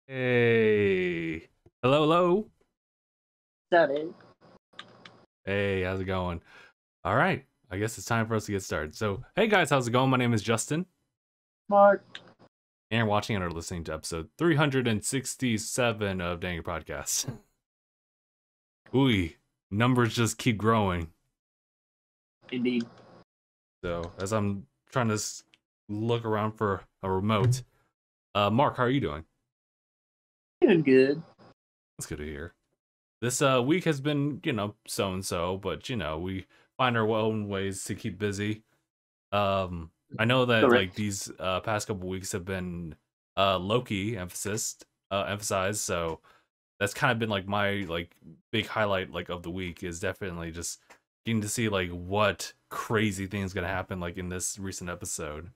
Hey. Hello, hello. That is. Hey, how's it going? All right. I guess it's time for us to get started. So, hey guys, how's it going? My name is Justin, Mark. and you're watching and are listening to episode 367 of Dang It Podcast. Ooh, numbers just keep growing. Indeed. So, as I'm trying to look around for a remote, Mark, how are you doing? Doing good. That's good to hear. This week has been, so and so, but we find our own ways to keep busy. I know that like Correct. these past couple weeks have been Loki emphasized, so that's kind of been like my like big highlight like of the week is definitely just getting to see like what crazy things gonna happen like in this recent episode.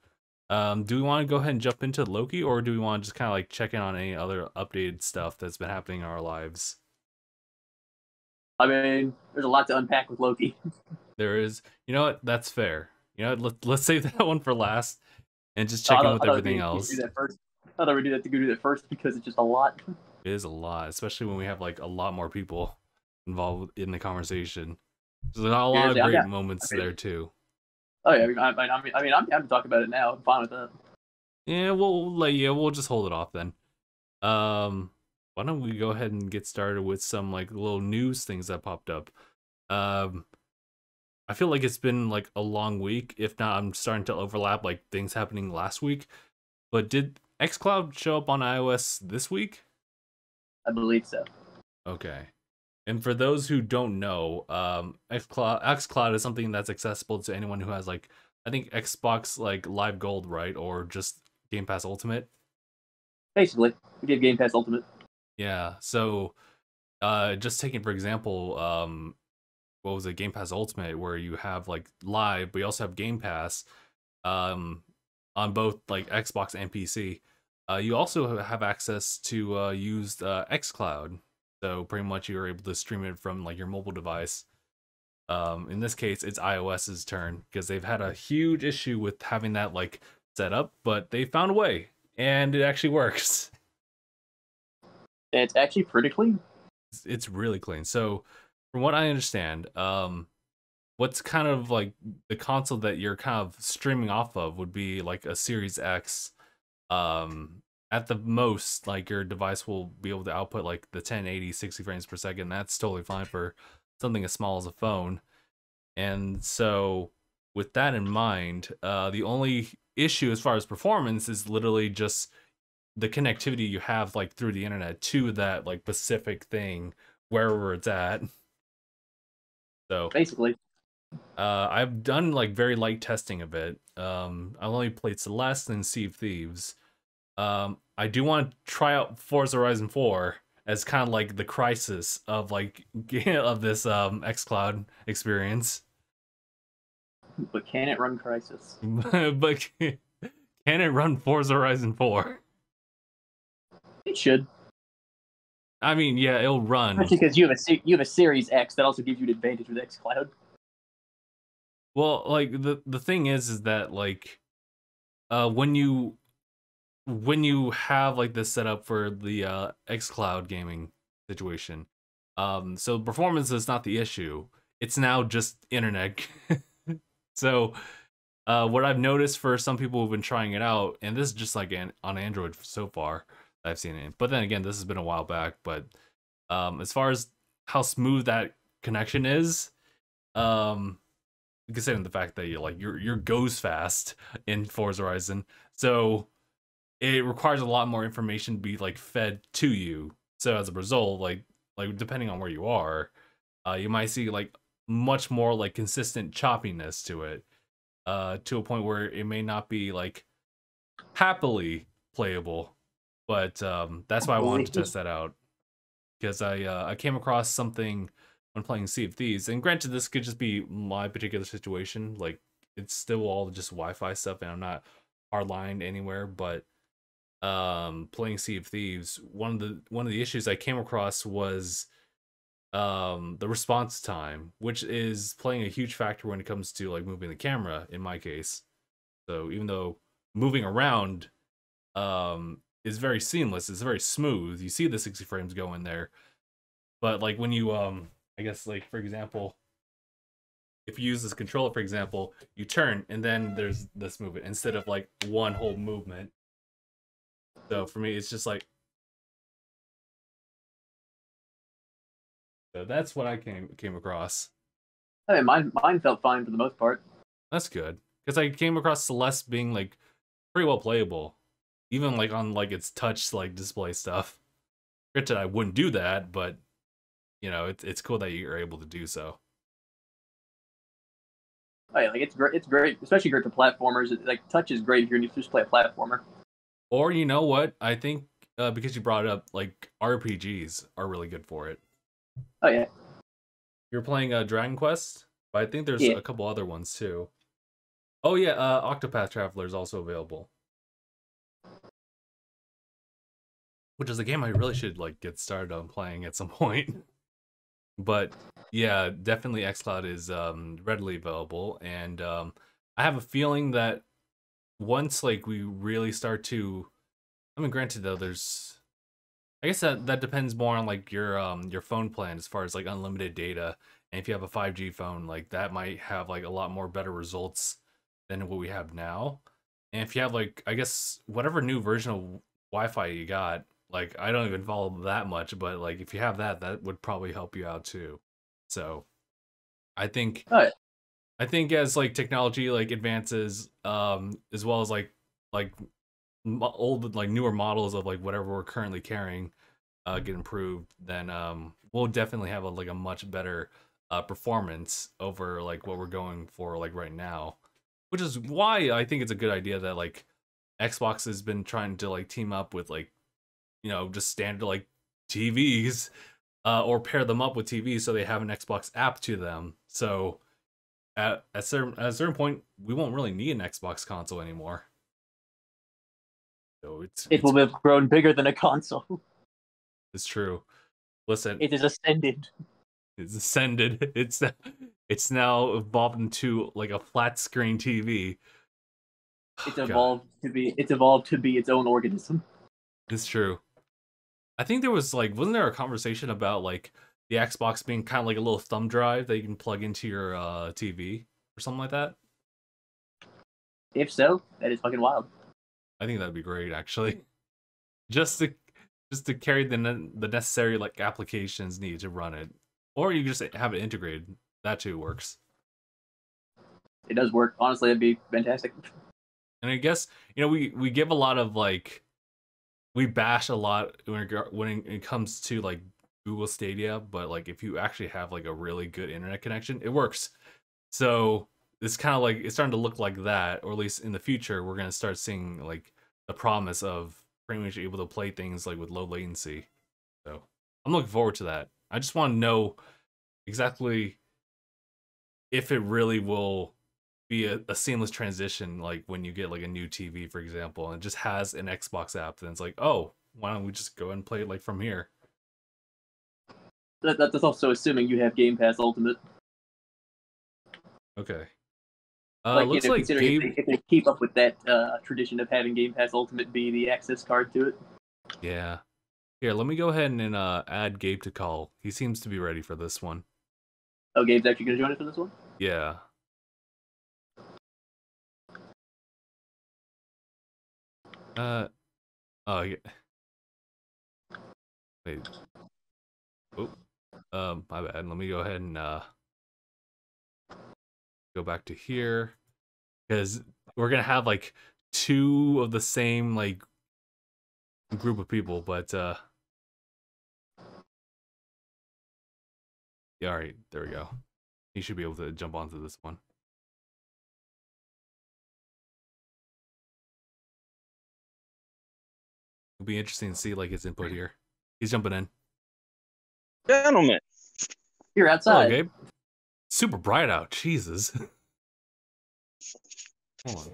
Do we want to go ahead and jump into Loki, or do we want to just kind of like check in on any other updated stuff that's been happening in our lives? I mean, there's a lot to unpack with Loki. There is, you know what? That's fair. You know, let's save that one for last and just check I in thought, with I thought everything we could do else. that first. I thought we'd do that to go do that first because it's just a lot. It is a lot, especially when we have like a lot more people involved in the conversation. There's a lot of Seriously, I'm great down. moments I mean, there too. oh yeah, I'm down to talk about it now. I'm fine with that. Yeah, we'll just hold it off then. Why don't we go ahead and get started with some like little news things that popped up. Um, I feel like it's been like a long week. If not, I'm starting to overlap like things happening last week. But did xCloud show up on iOS this week? I believe so. Okay. And for those who don't know, xCloud is something that's accessible to anyone who has like I think Xbox like Live Gold, right, or just Game Pass Ultimate. Basically, we give Game Pass Ultimate. Yeah. So, just taking for example, what was it, Game Pass Ultimate, where you have like Live, but you also have Game Pass, um, on both like Xbox and PC. You also have access to use xCloud. So pretty much you're able to stream it from like your mobile device. In this case, it's iOS's turn because they've had a huge issue with having that like set up, but they found a way and it actually works. And it's actually pretty clean. It's really clean. So from what I understand, what's kind of like the console that you're kind of streaming off of would be like a Series X. At the most, like your device will be able to output like the 1080 60 frames per second. That's totally fine for something as small as a phone. And so with that in mind, the only issue as far as performance is literally just the connectivity you have like through the internet to that like specific thing wherever it's at. So Basically, I've done like very light testing of it. I've only played Celeste and Sea of Thieves. I do want to try out Forza Horizon 4 as kind of like the crisis of like of this xCloud experience. but can it run Crisis? But can it run Forza Horizon 4? It should. I mean, yeah, it'll run. Especially because you have a Series X that also gives you an advantage with XCloud. Well, like the thing is that like when you have like this set up for the xCloud gaming situation, so performance is not the issue. It's now just internet. So what I've noticed for some people who've been trying it out, and this is just like on Android so far that I've seen it. But then again, this has been a while back. But as far as how smooth that connection is, um, considering the fact that your goes fast in Forza Horizon, so it requires a lot more information to be like fed to you. So as a result, like depending on where you are, you might see like much more like consistent choppiness to it, to a point where it may not be like happily playable. But that's why I wanted to test that out because I came across something when playing Sea of Thieves, and granted, this could just be my particular situation. Like it's still all just Wi-Fi stuff, and I'm not hardlined anywhere. But playing Sea of Thieves, one of the issues I came across was the response time, which is playing a huge factor when it comes to like moving the camera in my case. So even though moving around is very seamless. It's very smooth. You see the 60 frames go in there, but like when you I guess like for example, if you use this controller, for example, you turn and then there's this movement instead of like one whole movement. So for me, it's just like, so that's what I came across. I mean, mine felt fine for the most part. That's good because I came across Celeste being like pretty well playable, even like on like its touch like display stuff. Granted, I wouldn't do that, but you know, it's cool that you're able to do so. Oh yeah, like it's great. It's great, especially great for platformers. Like touch is great if you're just play a platformer. Or you know what? I think because you brought it up, like RPGs are really good for it. Oh yeah. You're playing Dragon Quest, but I think there's Yeah. a couple other ones too. Oh yeah, Octopath Traveler is also available, which is a game I really should like get started on playing at some point. But yeah, definitely xCloud is readily available, and I have a feeling that once like we really start to, I mean, granted though, there's, I guess that depends more on like your phone plan as far as like unlimited data, and if you have a 5G phone, like that might have like a lot more better results than what we have now. And if you have like, I guess whatever new version of Wi-Fi you got, like I don't even follow that much, but like if you have that, that would probably help you out too. So I think Oh yeah. I think as like technology like advances, as well as like old like newer models of like whatever we're currently carrying, get improved, then we'll definitely have like a much better performance over like what we're going for like right now, which is why I think it's a good idea that like Xbox has been trying to like team up with like, you know, just standard like TVs, or pair them up with TVs so they have an Xbox app to them. So at a certain point, we won't really need an Xbox console anymore. So It will have grown bigger than a console. it's true. Listen, It is ascended. it's ascended. It's now evolved into like a flat screen TV. It's Oh, God, evolved to be. It's evolved to be its own organism. it's true. I think there was like, wasn't there a conversation about like the Xbox being kind of like a little thumb drive that you can plug into your TV or something like that? If so, that is fucking wild. I think that'd be great actually. Just to carry the necessary like applications needed to run it, or you just have it integrated. That too works. It does work. Honestly, that'd be fantastic. And I guess, you know, we give a lot of like, we bash a lot when it comes to like Google Stadia, but like if you actually have like a really good internet connection, it works. So it's kind of like it's starting to look like that, or at least in the future, we're gonna start seeing like the promise of pretty much able to play things like with low latency. So I'm looking forward to that. I just want to know exactly if it really will be a seamless transition, like when you get like a new TV, for example, and it just has an Xbox app, then it's like, oh, why don't we just go and play it like from here? That's also assuming you have Game Pass Ultimate. Okay. Like, Looks like considering Gabe. if they keep up with that tradition of having Game Pass Ultimate be the access card to it. Yeah. Here, let me go ahead and add Gabe to call. He seems to be ready for this one. Oh, Gabe's actually going to join us for this one? Yeah. Oh, yeah. Wait. Oh, my bad. Let me go ahead and go back to here, because we're gonna have like two of the same like group of people, but yeah, all right, there we go. He should be able to jump onto this one. It'll be interesting to see like his input here. He's jumping in. Gentlemen, You're Hello, outside. Gabe. Super bright out. Jesus. Hold on.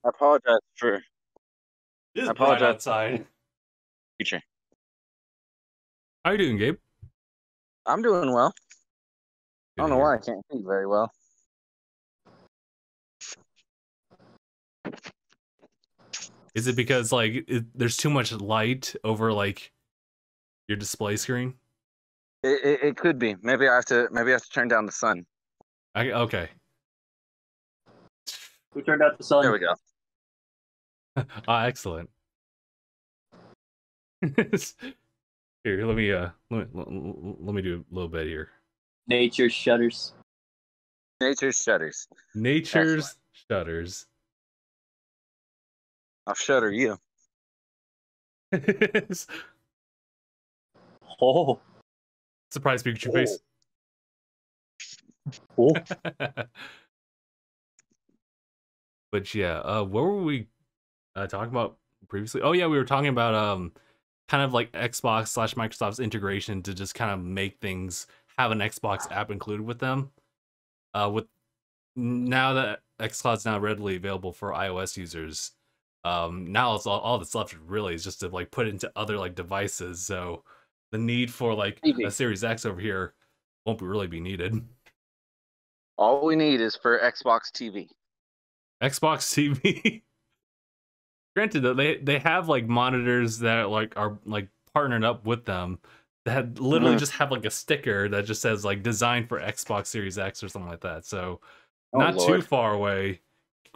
I apologize for It is I bright apologize. outside. future. How you doing, Gabe? I'm doing well. Good I don't to know hear. why I can't see very well. Is it because like there's too much light over like your display screen? It could be. Maybe I have to turn down the sun. Okay. We turned out the sun. There we go. Excellent. Here, let me do a little bit here. Nature shudders. Nature's shudders. Nature's shudders. I'll shutter you. Oh. Surprise Pikachu face. Oh. But yeah, what were we talking about previously? Oh yeah, we were talking about kind of like Xbox / Microsoft's integration to just kind of make things have an Xbox app included with them. With now that xCloud's now readily available for iOS users, now it's all that's left really is just to like put it into other like devices. So the need for like a Series X over here won't really be needed. All we need is for Xbox TV. Xbox TV. Granted, though, they have like monitors that like are like partnered up with them that literally just have like a sticker that just says like designed for Xbox Series X or something like that. So not too far away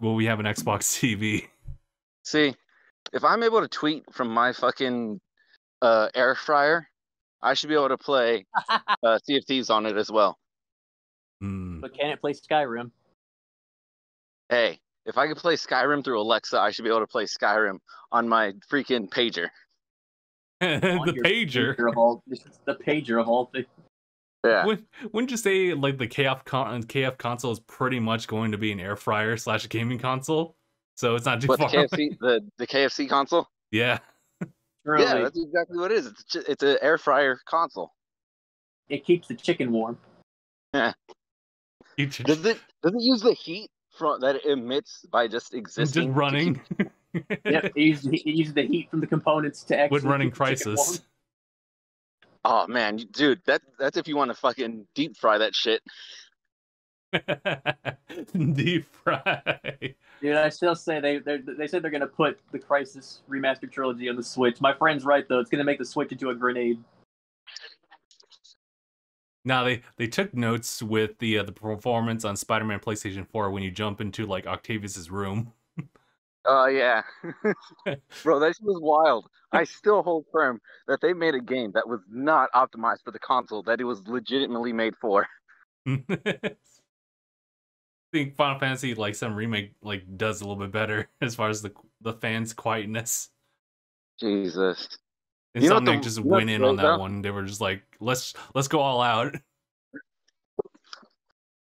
will we have an Xbox TV. See, if I'm able to tweet from my fucking air fryer, I should be able to play Sea of Thieves on it as well. But can it play Skyrim? Hey, if I could play Skyrim through Alexa, I should be able to play Skyrim on my freaking pager. The pager. The pager of all things. Yeah. Wouldn't you say like the KF console is pretty much going to be an air fryer / gaming console? So it's not too far. The KFC console? Yeah. Really, yeah, that's exactly what it is. It's an air fryer console. It keeps the chicken warm. Yeah. Does it use the heat that it emits by just existing? Just running. Yep, it uses the heat from the components to actually with running Crysis. Oh man, dude, that's if you want to fucking deep fry that shit. Deep fry. Dude, I still say they said they're gonna put the Crysis remastered trilogy on the Switch. My friend's right though; it's gonna make the Switch into a grenade. Now they took notes with the performance on Spider-Man PlayStation 4 when you jump into like Octavius's room. Oh yeah, bro, that shit was wild. I still hold firm that they made a game that was not optimized for the console that it was legitimately made for. I think Final Fantasy like some remake like does a little bit better as far as the fans' quietness. Jesus. Insomniac just went in on that one. They were just like, let's go all out.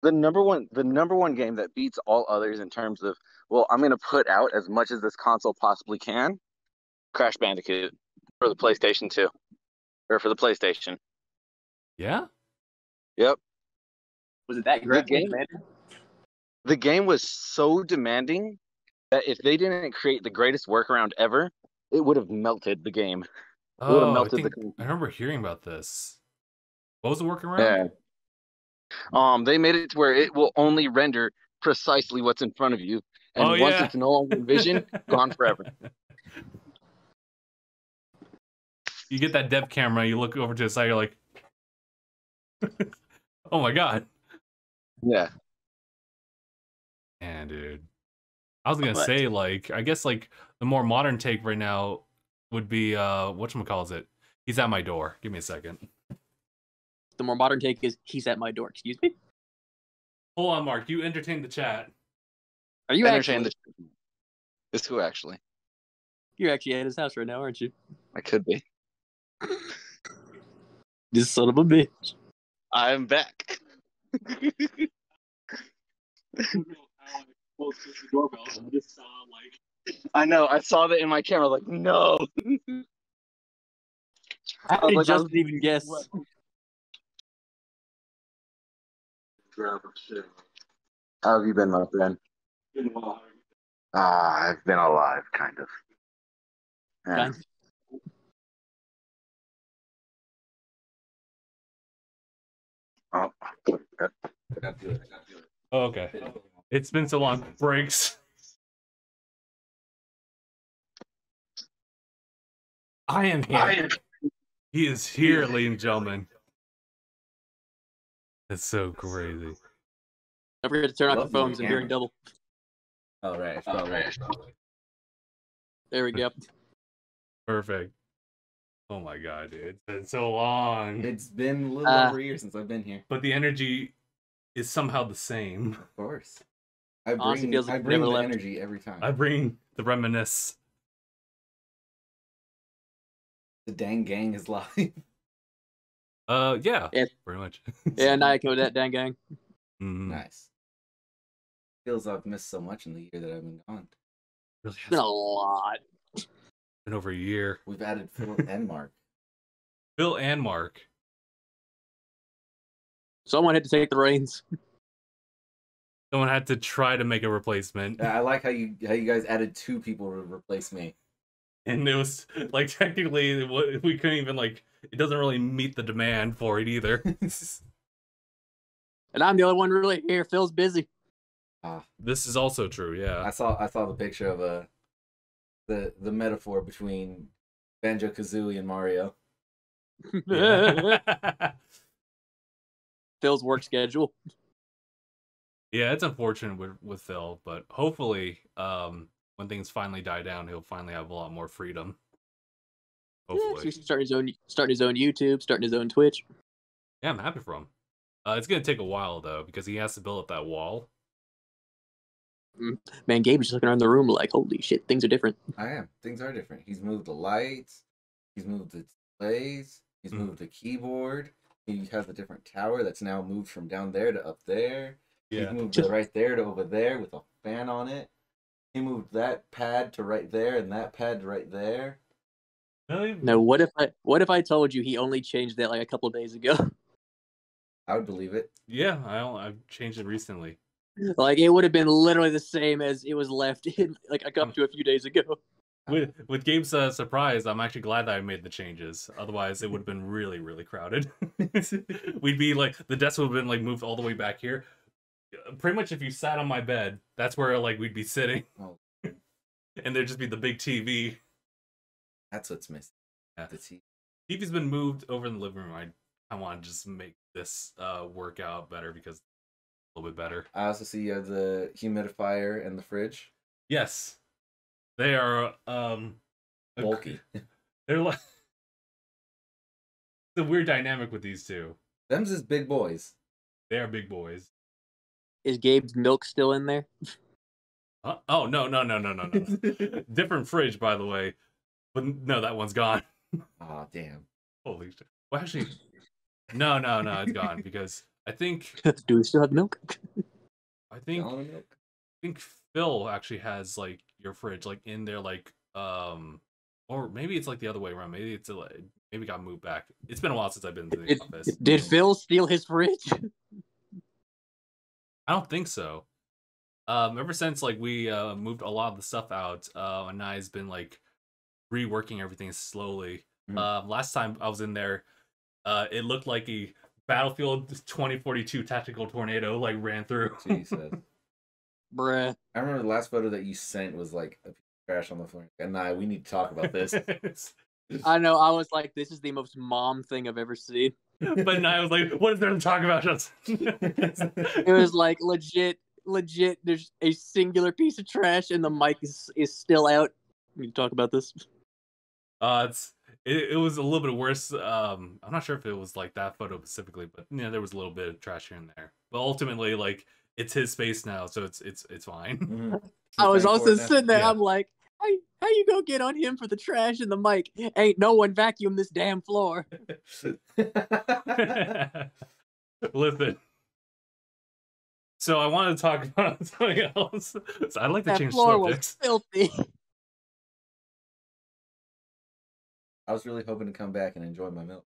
The number one game that beats all others in terms of, well, I'm gonna put out as much as this console possibly can. Crash Bandicoot for the PlayStation 2. Or for the PlayStation. Yeah? Yep. Was it that great? The game was so demanding that if they didn't create the greatest workaround ever, it would have melted the game. Oh, I remember hearing about this. What was the workaround? Yeah. They made it to where it will only render precisely what's in front of you. And once it's no longer in vision, gone forever. You get that depth camera, you look over to the side, you're like, oh my god. Yeah. Man, dude. I was gonna say, like, I guess like the more modern take right now would be whatchamacallit? He's at my door. Give me a second. The more modern take is he's at my door. Excuse me? Hold on, Mark. You entertain the chat. Are you entertaining the chat? It's who actually? You're actually at his house right now, aren't you? I could be. This son of a bitch. I'm back. I know. I saw that in my camera. Like, no. I didn't just even guess. How have you been, my friend? I've been alive, kind of. Yeah. Oh, okay. It's been so long. Breaks. I am here. He is here, ladies and gentlemen. That's so crazy. Don't forget to turn off your Love the phones and hearing camera. double. All right. All right. There we go. Perfect. Oh my god, dude. It's been so long. It's been a little over a year since I've been here. But the energy is somehow the same. Of course. Honestly, feels like I we've bring never the left. energy every time. I bring the reminisce. The dang gang is live. Yeah, Yeah. pretty much. Yeah, Nike with that dang gang. Mhm. Nice. Feels I've missed so much in the year that I've been gone. Really It's been has a lot. been over a year. We've added Phil and Mark. Phil and Mark. Someone had to take the reins. Someone had to try to make a replacement. I like how you guys added 2 people to replace me. And it was like technically we couldn't even like it doesn't really meet the demand for it either. And I'm the only one really here. Phil's busy. This is also true, yeah. I saw the picture of the metaphor between Banjo-Kazooie and Mario. Yeah. Phil's work schedule. Yeah, it's unfortunate with Phil, but hopefully, when things finally die down, he'll finally have a lot more freedom. Yeah, Hopefully. he's starting his own YouTube, starting his own Twitch. Yeah, I'm happy for him. It's gonna take a while though, because he has to build up that wall. Man, Gabe is just looking around the room like, holy shit, things are different. I am. Things are different. He's moved the lights. He's moved the displays. He's moved the keyboard. He has a different tower that's now moved from down there to up there. Yeah. He moved it right there to over there with a fan on it. He moved that pad to right there and that pad to right there. Now, what if I told you he only changed that like a couple of days ago? I would believe it. Yeah, I've changed it recently. Like it would have been literally the same as it was left in like up to a few days ago. With Gabe's surprise, I'm actually glad that I made the changes. Otherwise, it would have been really, really crowded. We'd be like the desk would have been like moved all the way back here. Pretty much, if you sat on my bed, that's where like we'd be sitting, Oh. and there'd just be the big TV. That's what's missing. Yeah. The TV. TV's been moved over in the living room. I want to just make this work out better because it's a little bit better. I also see you have the humidifier and the fridge. Yes, they are Bulky. They're like it's a weird dynamic with these two. Them's is big boys. They are big boys. Is Gabe's milk still in there? Oh no. Different fridge, by the way. But no, that one's gone. Aw, damn. Holy shit. Well, actually, no, it's gone because I think Do we still have milk? Gallon of milk? I think Phil actually has like your fridge like in there like or maybe it's like the other way around. Maybe it's maybe it got moved back. It's been a while since I've been to the office. Did Phil steal his fridge? I don't think so. Ever since like we moved a lot of the stuff out, and Nai's been like reworking everything slowly. Last time I was in there, it looked like a Battlefield 2042 tactical tornado like ran through. Jesus. Bruh. I remember the last photo that you sent was like a piece of trash on the floor. And nah, we need to talk about this. I know, I was like, this is the most mom thing I've ever seen. But Nai was like, "What is there to talk about?" It was like legit, there's a singular piece of trash and the mic is still out. We can talk about this. It was a little bit worse. I'm not sure if it was like that photo specifically, but there was a little bit of trash here and there. But ultimately, like it's his space now, so it's fine. Mm-hmm. I was also sitting there, Yeah. I'm like, how you gonna get on him for the trash and the mic? Ain't no one vacuumed this damn floor. Listen. So I want to talk about something else. So I'd like to That change floor subjects. was filthy. I was really hoping to come back and enjoy my milk.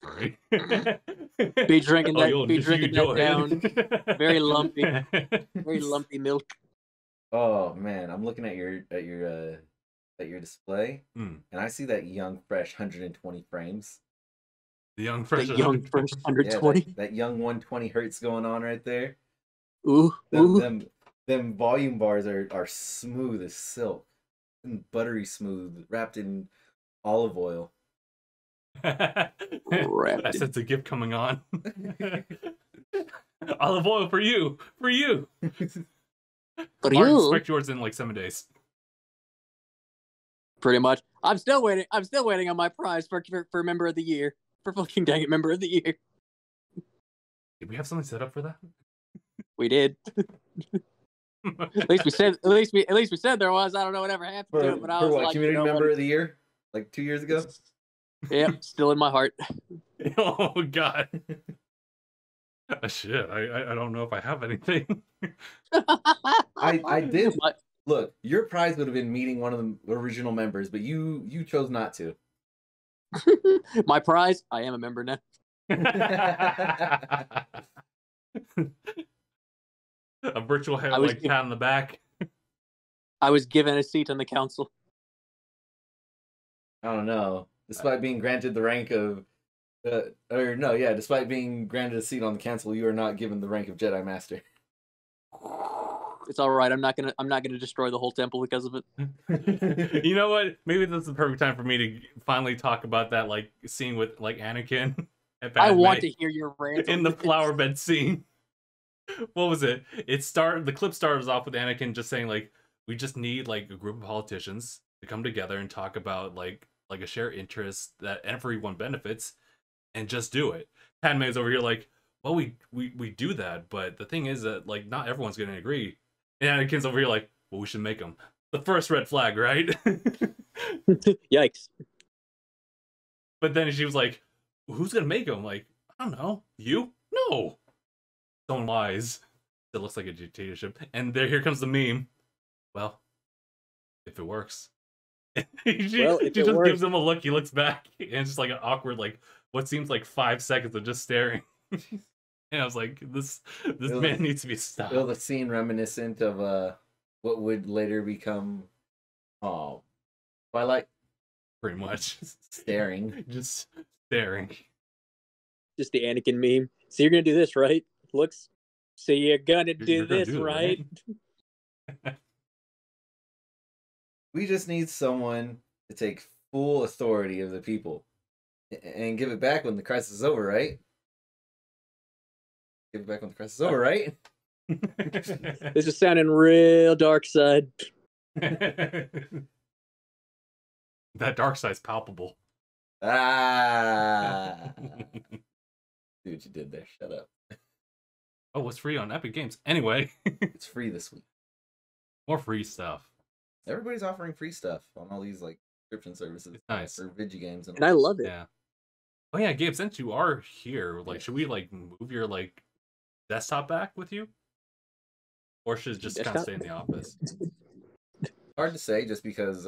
Sorry. Be drinking that- you'll be just drinking that enjoy it. Very lumpy. Very lumpy milk. Oh man, I'm looking at your display, Mm. and I see that young, fresh 120 frames. The young The fresh. young first Yeah, 120. that young 120 hertz going on right there. Ooh, ooh. Them volume bars are smooth as silk and buttery smooth, wrapped in olive oil. I sense a gift coming on. Olive oil for you. For you. For I'll you, expect yours in like 7 days. pretty much. I'm still waiting. I'm still waiting on my prize for member of the year. For fucking dang it, member of the year. Did we have something set up for that? We did. At least we said. At least we said there was. I don't know whatever happened to it, but I was what, like, community you know member what? of the year? Like 2 years ago? Yep, still in my heart. Oh god. Shit, I don't know if I have anything. I did. My- Look, your prize would have been meeting one of the original members, but you chose not to. My prize. I am a member now. A virtual head I was like pat on the back. I was given a seat on the council. I don't know. Despite being granted the rank of, despite being granted a seat on the council, you are not given the rank of Jedi Master. It's all right. I'm not gonna destroy the whole temple because of it. You know what? Maybe this is the perfect time for me to finally talk about that like scene with like Anakin and I Padme want to hear your rant in on the this. flower bed scene. What was it? The clip starts off with Anakin just saying like, we just need like a group of politicians to come together and talk about like a shared interest that everyone benefits and just do it. Padme's over here like, well, we do that, but the thing is that like not everyone's gonna agree. And Anakin's over here like, well, we should make them. The first red flag, right? Yikes. But then she was like, who's gonna make them? Like, I don't know. You? No. Someone lies. It looks like a dictatorship. And here comes the meme. Well, if it works. she If just it works. gives him a look. He looks back. And it's just like an awkward, like, what seems like 5 seconds of just staring. And I was like, this man needs to be stopped. Feel the scene reminiscent of what would later become Twilight. Pretty much. Staring. Just staring. Just the Anakin meme. So you're gonna do this, right? Looks. So you're gonna do You're gonna this, do it, right? We just need someone to take full authority of the people and give it back when the crisis is over, right? Give it back when the crisis is over, right? This is sounding real dark side. That dark side's palpable. Ah. See what you did there. Shut up. Oh, it's free on Epic Games. Anyway, It's free this week. more free stuff. Everybody's offering free stuff on all these like subscription services. It's nice. For video games And I love it. Yeah. Oh yeah, Gabe, since you are here, like, should we like move your like desktop back with you, or should it just kind of Desktop? stay in the office? Hard to say, just because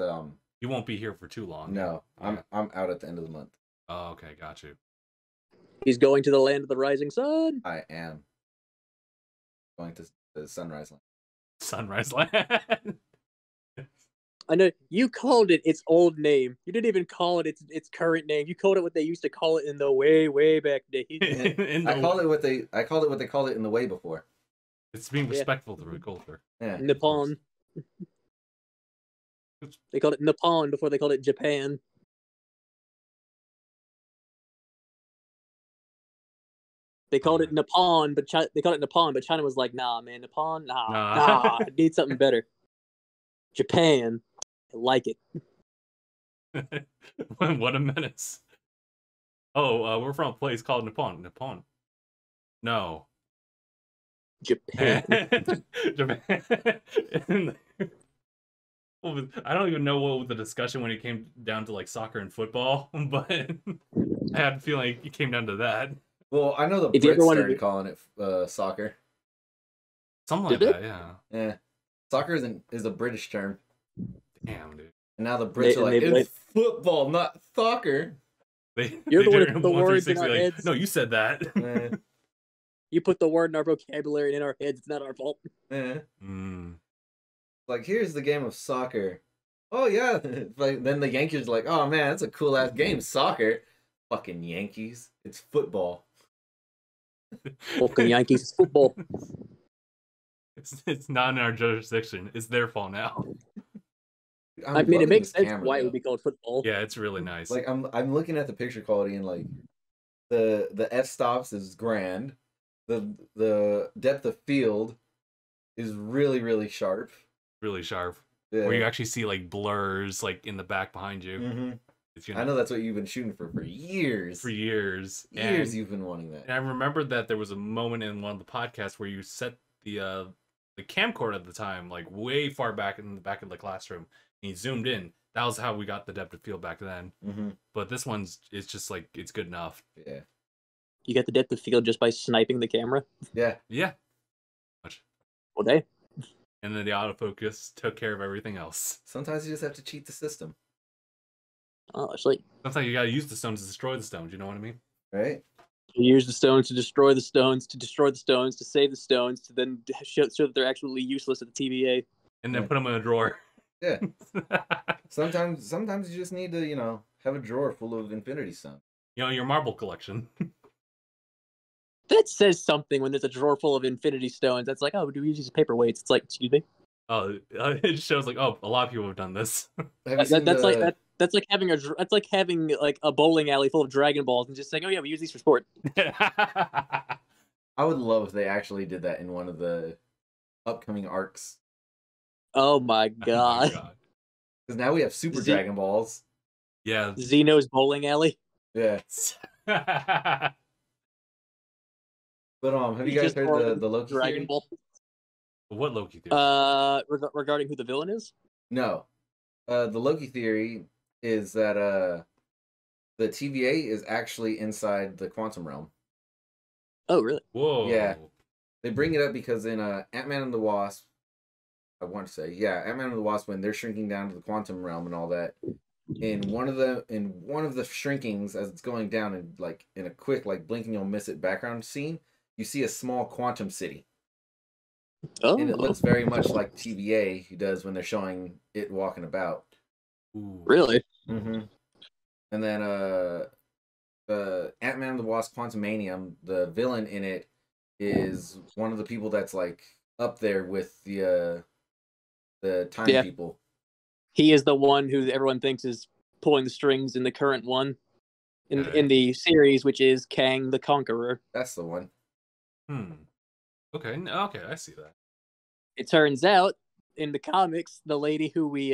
You won't be here for too long. no, Yeah. I'm out at the end of the month. Oh, okay, got you. He's going to the land of the rising sun. I am going to the Sunrise Land. Sunrise Land. I know you called it its old name. You didn't even call it its current name. You called it what they used to call it in the way back days. I called it what they called it in the way before. It's being Yeah. respectful to the culture. Yeah. Nippon. They called it Nippon before they called it Japan. They called it Nippon, but China was like, "Nah, man, Nippon, nah, I need something better." Japan, I like it. What a menace. Oh, we're from a place called Nippon. Nippon. No. Japan. Japan. I don't even know what was the discussion when it came down to like soccer and football, but I had a feeling it came down to that. Well, I know the If you ever Brits wanted started to- calling it soccer. Something like Did that, yeah. Yeah, soccer is a British term, Damn, dude. and now the Brits are like, and they it's football, not soccer. You're the one did who it put the in words in 1-3-60, our like, heads. no, you said that. Eh, You put the word in our vocabulary and in our heads. It's not our fault. eh. Mm. Like, here's the game of soccer. Oh yeah, like then the Yankees are like, oh man, that's a cool ass game, soccer. Fucking Yankees, it's football. Fucking Yankees football. It's not in our jurisdiction. It's their fault now. I mean, it loving makes this sense camera, why it though. would be called football. Yeah, it's really nice. Like I'm looking at the picture quality and like the f-stops is grand. The depth of field is really sharp. Really sharp. Yeah. Where you actually see like blurs like in the back behind you. Mm-hmm. It's, I know that's what you've been shooting for years. For years. Years And, you've been wanting that. and I remembered that there was a moment in one of the podcasts where you set the camcorder at the time like way far back in the back of the classroom and you zoomed in. That was how we got the depth of field back then. Mm-hmm. But this one's it's just like it's good enough. Yeah. You get the depth of field just by sniping the camera. Yeah. Yeah. Much. All day. And then the autofocus took care of everything else. Sometimes you just have to cheat the system. Oh, it's like Sometimes you gotta use the stones to destroy the stones, you know what I mean? Right? you use the stones to destroy the stones, to destroy the stones, to save the stones, to then show that they're absolutely useless at the TVA. And then Yeah. put them in a drawer. Yeah. Sometimes you just need to, have a drawer full of Infinity Stones. Your marble collection. That says something when there's a drawer full of Infinity Stones. That's like, oh, do we use these paperweights? It's like, excuse me. Oh, it shows like, oh, a lot of people have done this. Have you seen That's the- like having a bowling alley full of Dragon Balls and just saying, oh yeah, we use these for sport. I would love if they actually did that in one of the upcoming arcs. Oh my Oh my god. Because now we have Super Is it- Dragon Balls. Yeah. Xeno's bowling alley. Yeah. But have you He's guys just heard throwing the Loki Dragon theory? Ball. What Loki theory? Regarding who the villain is? No. The Loki theory is that the TVA is actually inside the quantum realm. Oh, really? Whoa. yeah. They bring it up because in Ant-Man and the Wasp, I want to say, yeah, Ant-Man and the Wasp, when they're shrinking down to the quantum realm and all that, in one of the shrinkings as it's going down and like in a quick like blink and you'll miss it background scene, you see a small quantum city. Oh, And it looks very much like TVA does when they're showing it walking about. Ooh. really? Mm-hmm. And then the Ant-Man and the Wasp Quantumanium, the villain in it is one of the people that's like up there with the time Yeah. people. He is the one who everyone thinks is pulling the strings in the current one in the series, which is Kang the Conqueror. That's the one. Okay. Okay, I see that. It turns out in the comics, the lady who we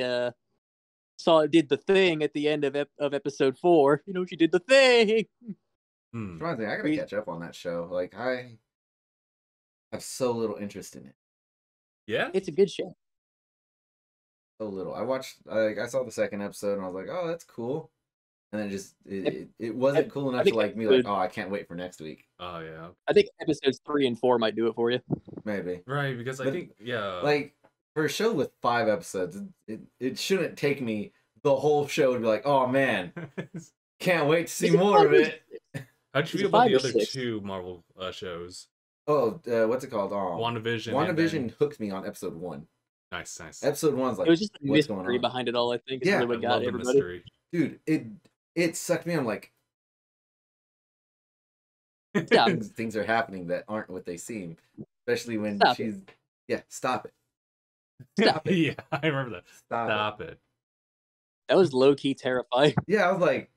saw did the thing at the end of episode 4. She did the thing. Reminds me, I gotta catch up on that show. Like I have so little interest in it. Yeah? It's a good show. So little. I saw the second episode and I was like, oh, that's cool. And then just it wasn't cool enough to like me like, oh, I can't wait for next week. Oh, yeah. I think episodes 3 and 4 might do it for you. Maybe. Right, because I But, think, yeah. Like for a show with 5 episodes, it shouldn't take me the whole show to be like, oh man, can't wait to see Is it more of 5 or it. How'd is you it feel about 5 the or other 6? 2 Marvel shows? Oh, what's it called? WandaVision. and WandaVision then- hooked me on episode 1. Nice, nice. Episode 1's like, It was just the what's going mystery on? behind it all, I think. Is Yeah, really I what got love the everybody. mystery. Dude, it sucked me. I'm like, Stop. things are happening that aren't what they seem. Especially when Stop she's yeah, stop it. Stop it. Yeah, I remember that. Stop it. Stop it. That was low key terrifying. Yeah, I was like,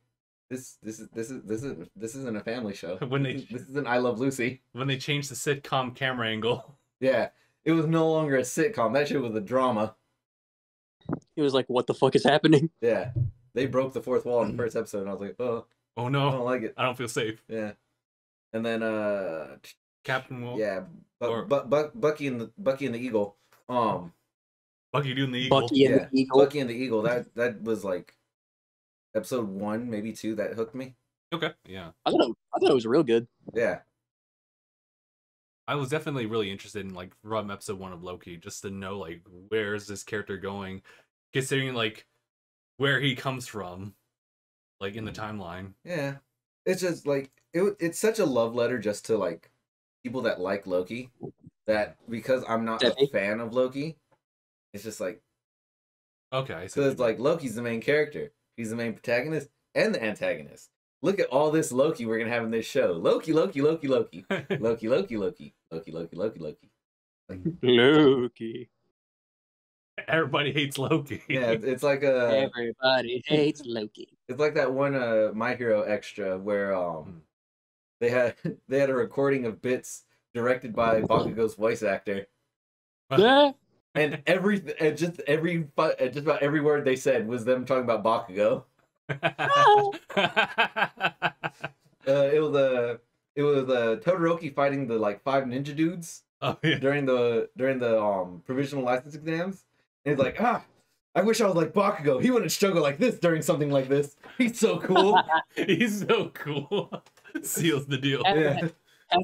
this isn't a family show. When they- this isn't I Love Lucy. When they changed the sitcom camera angle. Yeah. It was no longer a sitcom. That shit was a drama. It was like, what the fuck is happening? Yeah. They broke the fourth wall in the first episode and I was like, oh, Oh I no, don't like it. I don't feel safe. Yeah. And then Captain Will. yeah, Or- Bucky and the Eagle. Bucky doing the eagle. Bucky and Yeah, the Eagle. Bucky and the Eagle. That was like episode 1, maybe 2 that hooked me. Okay, yeah. I thought it was real good. Yeah. I was definitely really interested in like from episode 1 of Loki, just to know like where is this character going, considering like where he comes from, like in the timeline. Yeah. It's just like it's such a love letter just to like people that like Loki, that because I'm not a Definitely. fan of Loki, it's just like, Okay, I see. so it's like Loki's the main character. He's the main protagonist and the antagonist. Look at all this Loki we're gonna have in this show. Loki, Loki, Loki, Loki. Loki, Loki, Loki. Loki, Loki, Loki, Loki. Loki. Everybody hates Loki. Yeah, it's like a Everybody hates Loki. it's like that one My Hero extra where they had a recording of bits directed by Bakugo's voice actor. Yeah. And just about every word they said was them talking about Bakugo. It was Todoroki fighting the like 5 ninja dudes during the provisional license exams. And he's like, I wish I was like Bakugo. He wouldn't struggle like this during something like this. He's so cool. He's so cool. Seals the deal. Half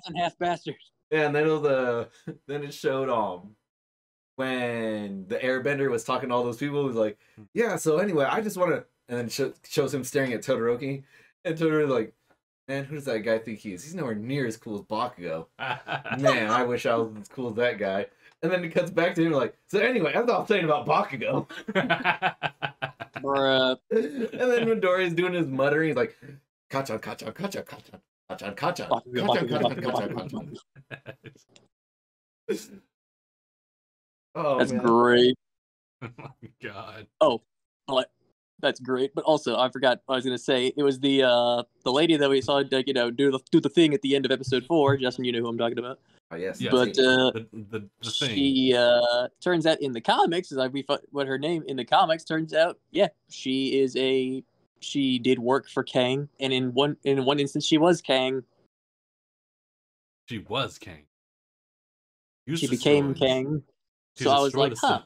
and half bastards. Yeah, and then it showed when the airbender was talking to all those people, he was like, yeah, so anyway, I just want to, and then shows him staring at Todoroki, and Todoroki's like, man, who does that guy think he is? He's nowhere near as cool as Bakugo. Man, I wish I was as cool as that guy. And then it cuts back to him like, so anyway, I thought saying about Bakugo. Bruh. And then when Midoriya's doing his muttering, he's like, Kachan, Kachan, Kachan, Kachan, Kachan, Kachan, Kachan, Kachan, Kachan. Oh, That's man. great. Oh my god. Oh, that's great. But also, I forgot what I was gonna say. It was the lady that we saw, like, do the thing at the end of episode 4. Justin, you know who I'm talking about. Oh yes. Yeah, But the thing. she turns out in the comics, what her name in the comics turns out, yeah, she did work for Kang, and in one instance she was Kang. She was Kang. She became Kang. So I was like, huh.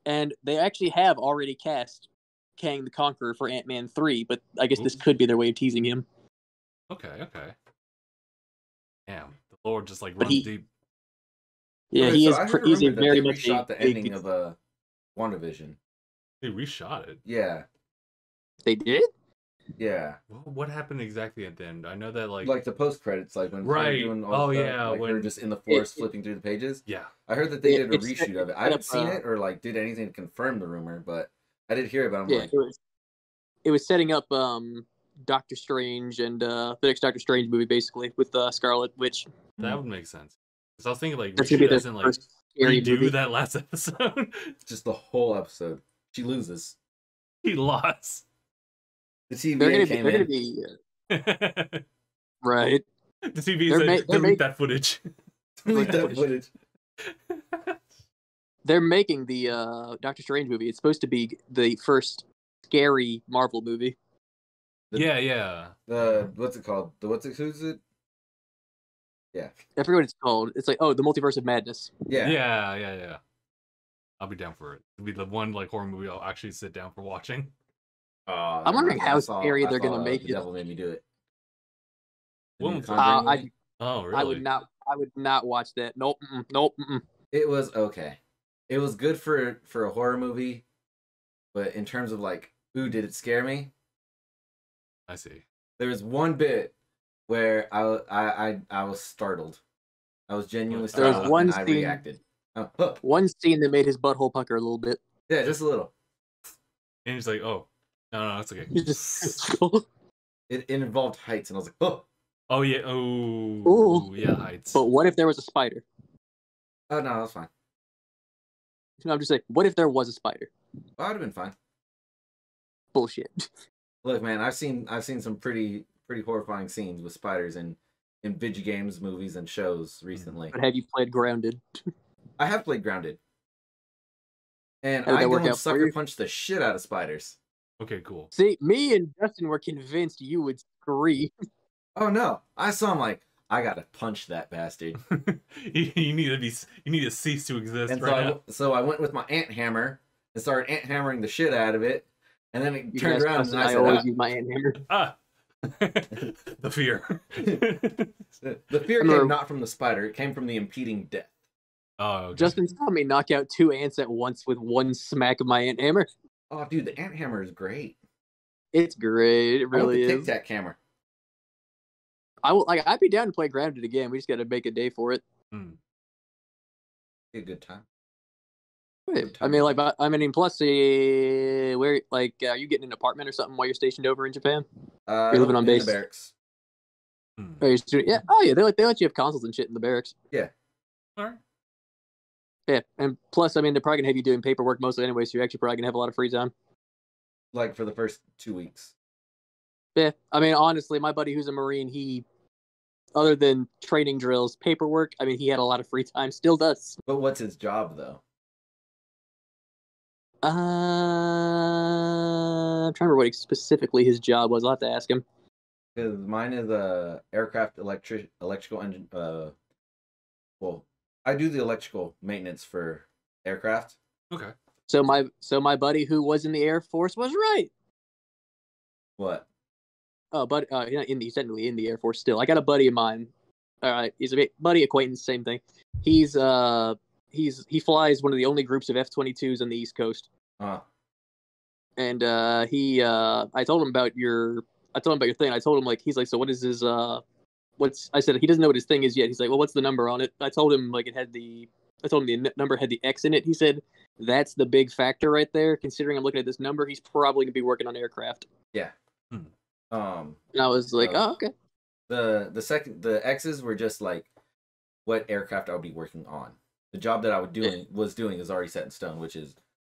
And they actually have already cast Kang the Conqueror for Ant-Man 3, but I guess this could be their way of teasing him. Okay. Damn, the Lord just like runs deep. Yeah, Okay, he so is. I heard He's a rumor that very they much reshot the big ending of WandaVision. They reshot it. Yeah. They did? Yeah. Well, what happened exactly at the end? I know that like the post credits, like when right. Doing all Oh stuff, yeah, like when they're just in the forest flipping through the pages. Yeah. I heard that they did a it's reshoot of it. I haven't seen it or like did anything to confirm the rumor, but I did hear about it. It was setting up Doctor Strange and the next Doctor Strange movie, basically, with Scarlet Witch. That would make sense. Because I was thinking like That's gonna be reshoot doesn't like redo movie. that last episode. Just the whole episode. She loses. He lost. The TVA came in. They're gonna be right. The TVA said, delete that footage. Delete that footage. They're making the Doctor Strange movie. It's supposed to be the first scary Marvel movie. Yeah. What's it called? Who's it? Yeah. I forget what it's called. It's like, the Multiverse of Madness. Yeah. I'll be down for it. It'll be the one like horror movie I'll actually sit down for watching. I'm wondering how scary they're gonna make it. The Devil Made Me Do It. Oh, really? I would not watch that. Nope. It was okay. It was good for a horror movie, but in terms of like, ooh, did it scare me? I see. There was one bit where I was startled. I was genuinely startled. There was one and scene. I reacted. One scene that made his butthole pucker a little bit. Yeah, just a little. And he's like, oh, no, that's okay. It involved heights, and I was like, oh. Oh yeah, oh yeah, heights. But what if there was a spider? Oh no, that's fine. No, I'm just saying, what if there was a spider? Well, I'd have been fine. Bullshit. Look, man, I've seen some pretty horrifying scenes with spiders in video games, movies, and shows recently. But have you played Grounded? I have played Grounded. And How did I that work don't out for sucker you? punch the shit out of spiders. Okay, cool. See, me and Justin were convinced you would scream. Oh no. I saw him like, I gotta punch that bastard. you need to cease to exist And right now. so I went with my ant hammer and started ant hammering the shit out of it. And then it turned around and I always use my ant hammer. The fear. The fear came not from the spider, it came from the impeding death. Oh, okay. Justin saw me knock out 2 ants at once with one smack of my ant hammer. Oh dude, the ant hammer is great. It's great. It really I want is. the Tic Tac hammer. I'd be down to play Grounded again. We just got to make a day for it. Be a good time. I mean, plus, where are you getting an apartment or something while you're stationed over in Japan? You're living on base. In the barracks. Yeah. Oh yeah, they let you have consoles and shit in the barracks. Yeah. All right. Yeah, and plus, I mean, they're probably gonna have you doing paperwork mostly anyway, so you're actually probably gonna have a lot of free time. Like for the first 2 weeks. Yeah, I mean, honestly, my buddy who's a Marine, he, other than training drills, paperwork, I mean, he had a lot of free time, still does. But what's his job, though? I'm trying to remember what specifically his job was. I'll have to ask him. Because mine is aircraft electrical engine. Well, I do the electrical maintenance for aircraft. Okay. So my buddy who was in the Air Force was right. What? Oh, but he's technically in the Air Force still. I got a buddy of mine. All right, he's a buddy acquaintance, same thing. He flies one of the only groups of F-22s on the East Coast. And I told him about your thing. I told him, like, he's like, so what is his I said he doesn't know what his thing is yet. He's like, well, what's the number on it? I told him the number had the X in it. He said, that's the big factor right there. Considering I'm looking at this number, he's probably gonna be working on aircraft. Yeah. And I was like, oh, okay. The X's were just like what aircraft I would be working on. The job that I was doing is already set in stone, which is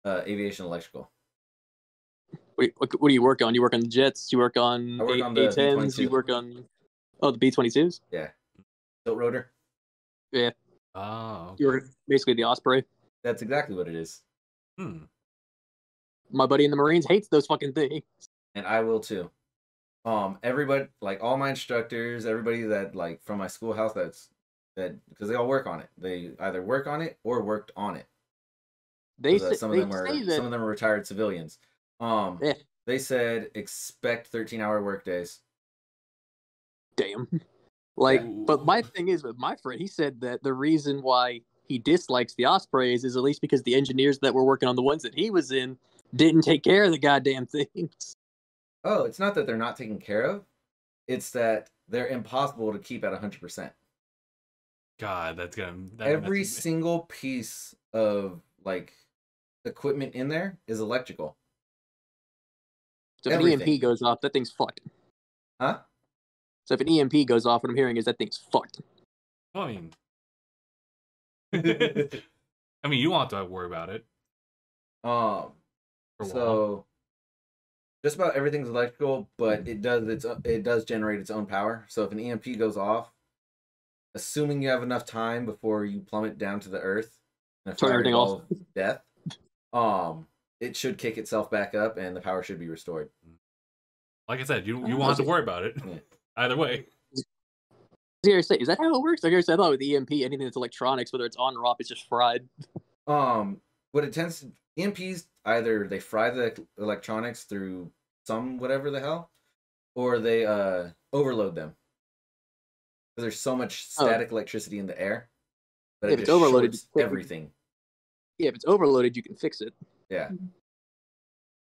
aviation electrical. What do you work on? You work on the jets? You work on A-10s? You work on the B-22s? Yeah. Tilt rotor? Yeah. Oh. Okay. You're basically the Osprey. That's exactly what it is. My buddy in the Marines hates those fucking things. And I will too. Everybody, like all my instructors, everybody that like from my schoolhouse, because they all work on it. They either work on it or worked on it. Some of them are retired civilians. They said expect 13-hour work days. Damn. But my thing is with my friend, he said that the reason why he dislikes the Ospreys is at least because the engineers that were working on the ones that he was in didn't take care of the goddamn things. Oh, it's not that they're not taken care of. It's that they're impossible to keep at 100%. God, every single piece of like equipment in there is electrical. So if an EMP goes off, that thing's fucked. Huh? So if an EMP goes off, what I'm hearing is that thing's fucked. I mean, you won't have to worry about it. So just about everything's electrical, but it does generate its own power. So if an EMP goes off, assuming you have enough time before you plummet down to the earth and turn everything off, death, it should kick itself back up and the power should be restored. Like I said, you won't have to worry about it. Yeah. Either way. Is that how it works? I thought with EMP, anything that's electronics, whether it's on or off, it's just fried. What it tends to EMPs, either they fry the electronics through some whatever the hell, or they overload them. Because there's so much static electricity in the air that if it's overloaded, everything. Yeah, if it's overloaded, you can fix it. Yeah.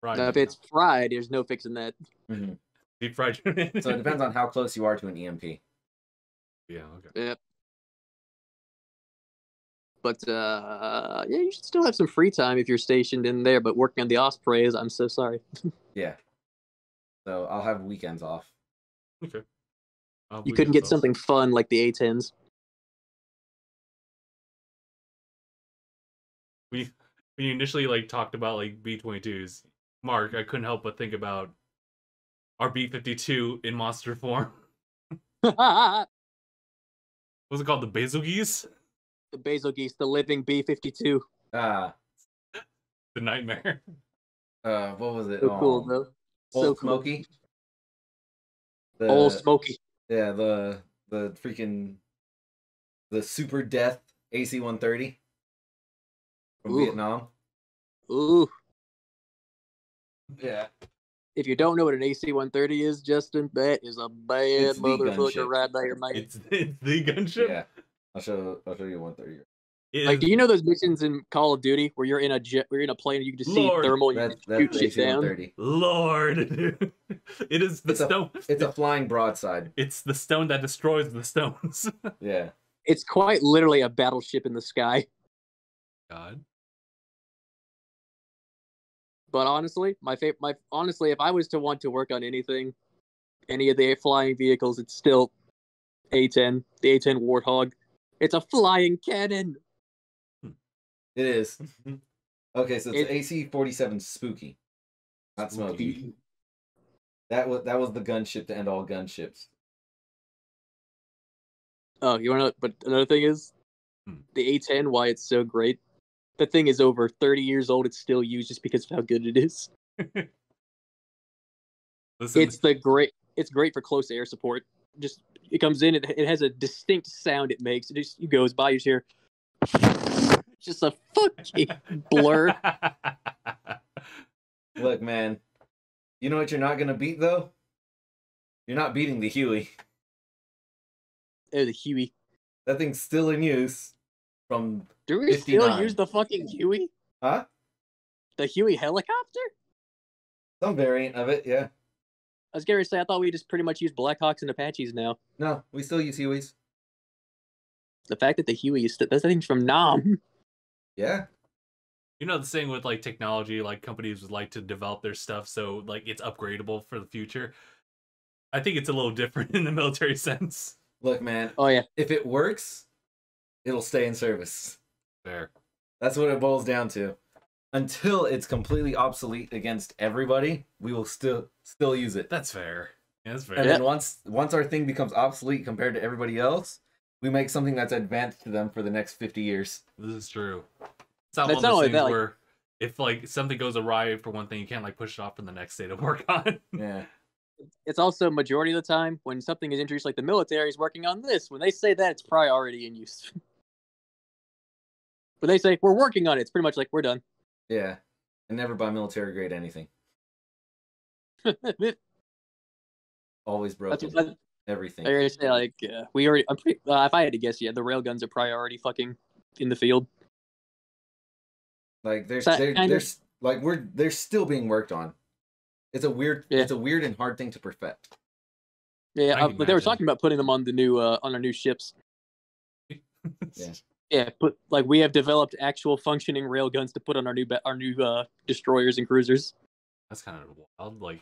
Right. Now, if it's fried, there's no fixing that. Mm-hmm. Deep fried. So it depends on how close you are to an EMP. Yeah. Okay. Yep. But yeah, you should still have some free time if you're stationed in there. But working on the Ospreys, I'm so sorry. Yeah. So I'll have weekends off. Okay. You couldn't get something fun like the A-10s. When you initially talked about B-22s, Mark, I couldn't help but think about our B-52 in monster form. What's it called? The Betelgeuse? The Betelgeuse, the living B-52. The nightmare. What was it? So cool, though. Old Smokey. Old Smokey. Yeah, the freaking super death AC-130 from Vietnam. Ooh. Yeah. If you don't know what an AC-130 is, Justin, that is a bad motherfucker right there, mate. It's the gunship? Yeah. I'll show you 130. Do you know those missions in Call of Duty where you're in a jet, where you're in a plane, and you can just see thermal, and you can shoot shit down? Lord, it is the stone. It's a flying broadside. It's the stone that destroys the stones. Yeah. It's quite literally a battleship in the sky. God. But honestly, honestly, if I was to want to work on anything, any of the flying vehicles, it's still A-10, the A-10 Warthog. It's a flying cannon. It is. Okay, so it's AC-47 Spooky, not Smoky. That was the gunship to end all gunships. Oh, you want to know? But another thing is, the A10. Why it's so great? The thing is over 30 years old. It's still used just because of how good it is. Listen. It's great for close air support. Just it comes in. It has a distinct sound it makes. It just goes by. You hear just a fucking blur. Look, man. You know what you're not gonna beat though? You're not beating the Huey. Oh, the Huey. That thing's still in use. From Do we 59. still use the fucking Huey? Huh? The Huey helicopter? Some variant of it, yeah. I was gonna say I thought we just pretty much use Blackhawks and Apaches now. No, we still use Hueys. The fact that the Huey is that thing's from Nam. Yeah. You know the thing with like technology, like companies would like to develop their stuff so like it's upgradable for the future. I think it's a little different in the military sense. Look, man. Oh yeah. If it works, it'll stay in service. Fair. That's what it boils down to. Until it's completely obsolete against everybody, we will still use it. That's fair. Yeah, that's fair. And then once our thing becomes obsolete compared to everybody else, we make something that's advanced to them for the next 50 years. This is true. It's not one of those things where if like something goes awry for one thing, you can't like push it off for the next day to work on. Yeah. It's also majority of the time when something is introduced, like the military is working on this. When they say that, it's priority in use. When they say we're working on it, it's pretty much like we're done. Yeah, and never buy military grade anything. Always broken. Everything. I say like we already. I'm pretty. If I had to guess, yeah, the railguns are priority fucking in the field. Like they're still being worked on. It's a weird and hard thing to perfect. Yeah, but they were talking about putting them on the new on our new ships. Yeah. Yeah, but like we have developed actual functioning railguns to put on our new destroyers and cruisers. That's kind of wild. Like,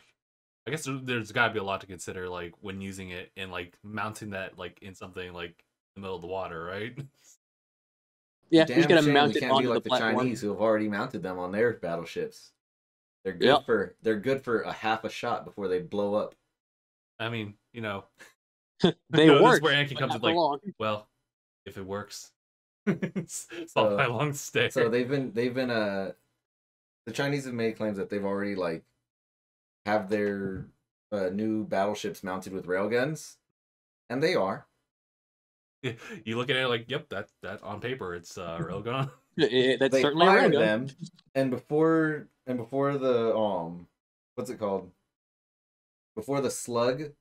I guess there's got to be a lot to consider, like when using it and like mounting that like in something like the middle of the water, right? Yeah, who's gonna mount it onto like the platform? Chinese who have already mounted them on their battleships. They're good for a half a shot before they blow up. I mean, you know, they work. This is where Anakin comes with like, well, if it works. It's all my long stay. So they've been the Chinese have made claims that they've already like have their new battleships mounted with railguns, and they are. You look at it like, yep, that on paper it's railgun. That's they certainly a railgun. Them, and before the what's it called? Before the slug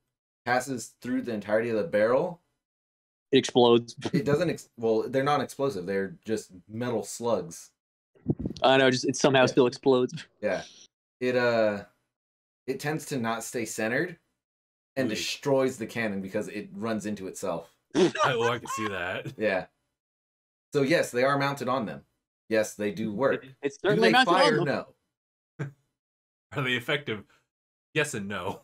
passes through the entirety of the barrel. It explodes. It doesn't. Well, they're not explosive. They're just metal slugs. I know. It somehow still explodes. Yeah. It tends to not stay centered, and destroys the cannon because it runs into itself. I can see that. Yeah. So yes, they are mounted on them. Yes, they do work. It's certainly mounted on them. No. Are they effective? Yes and no.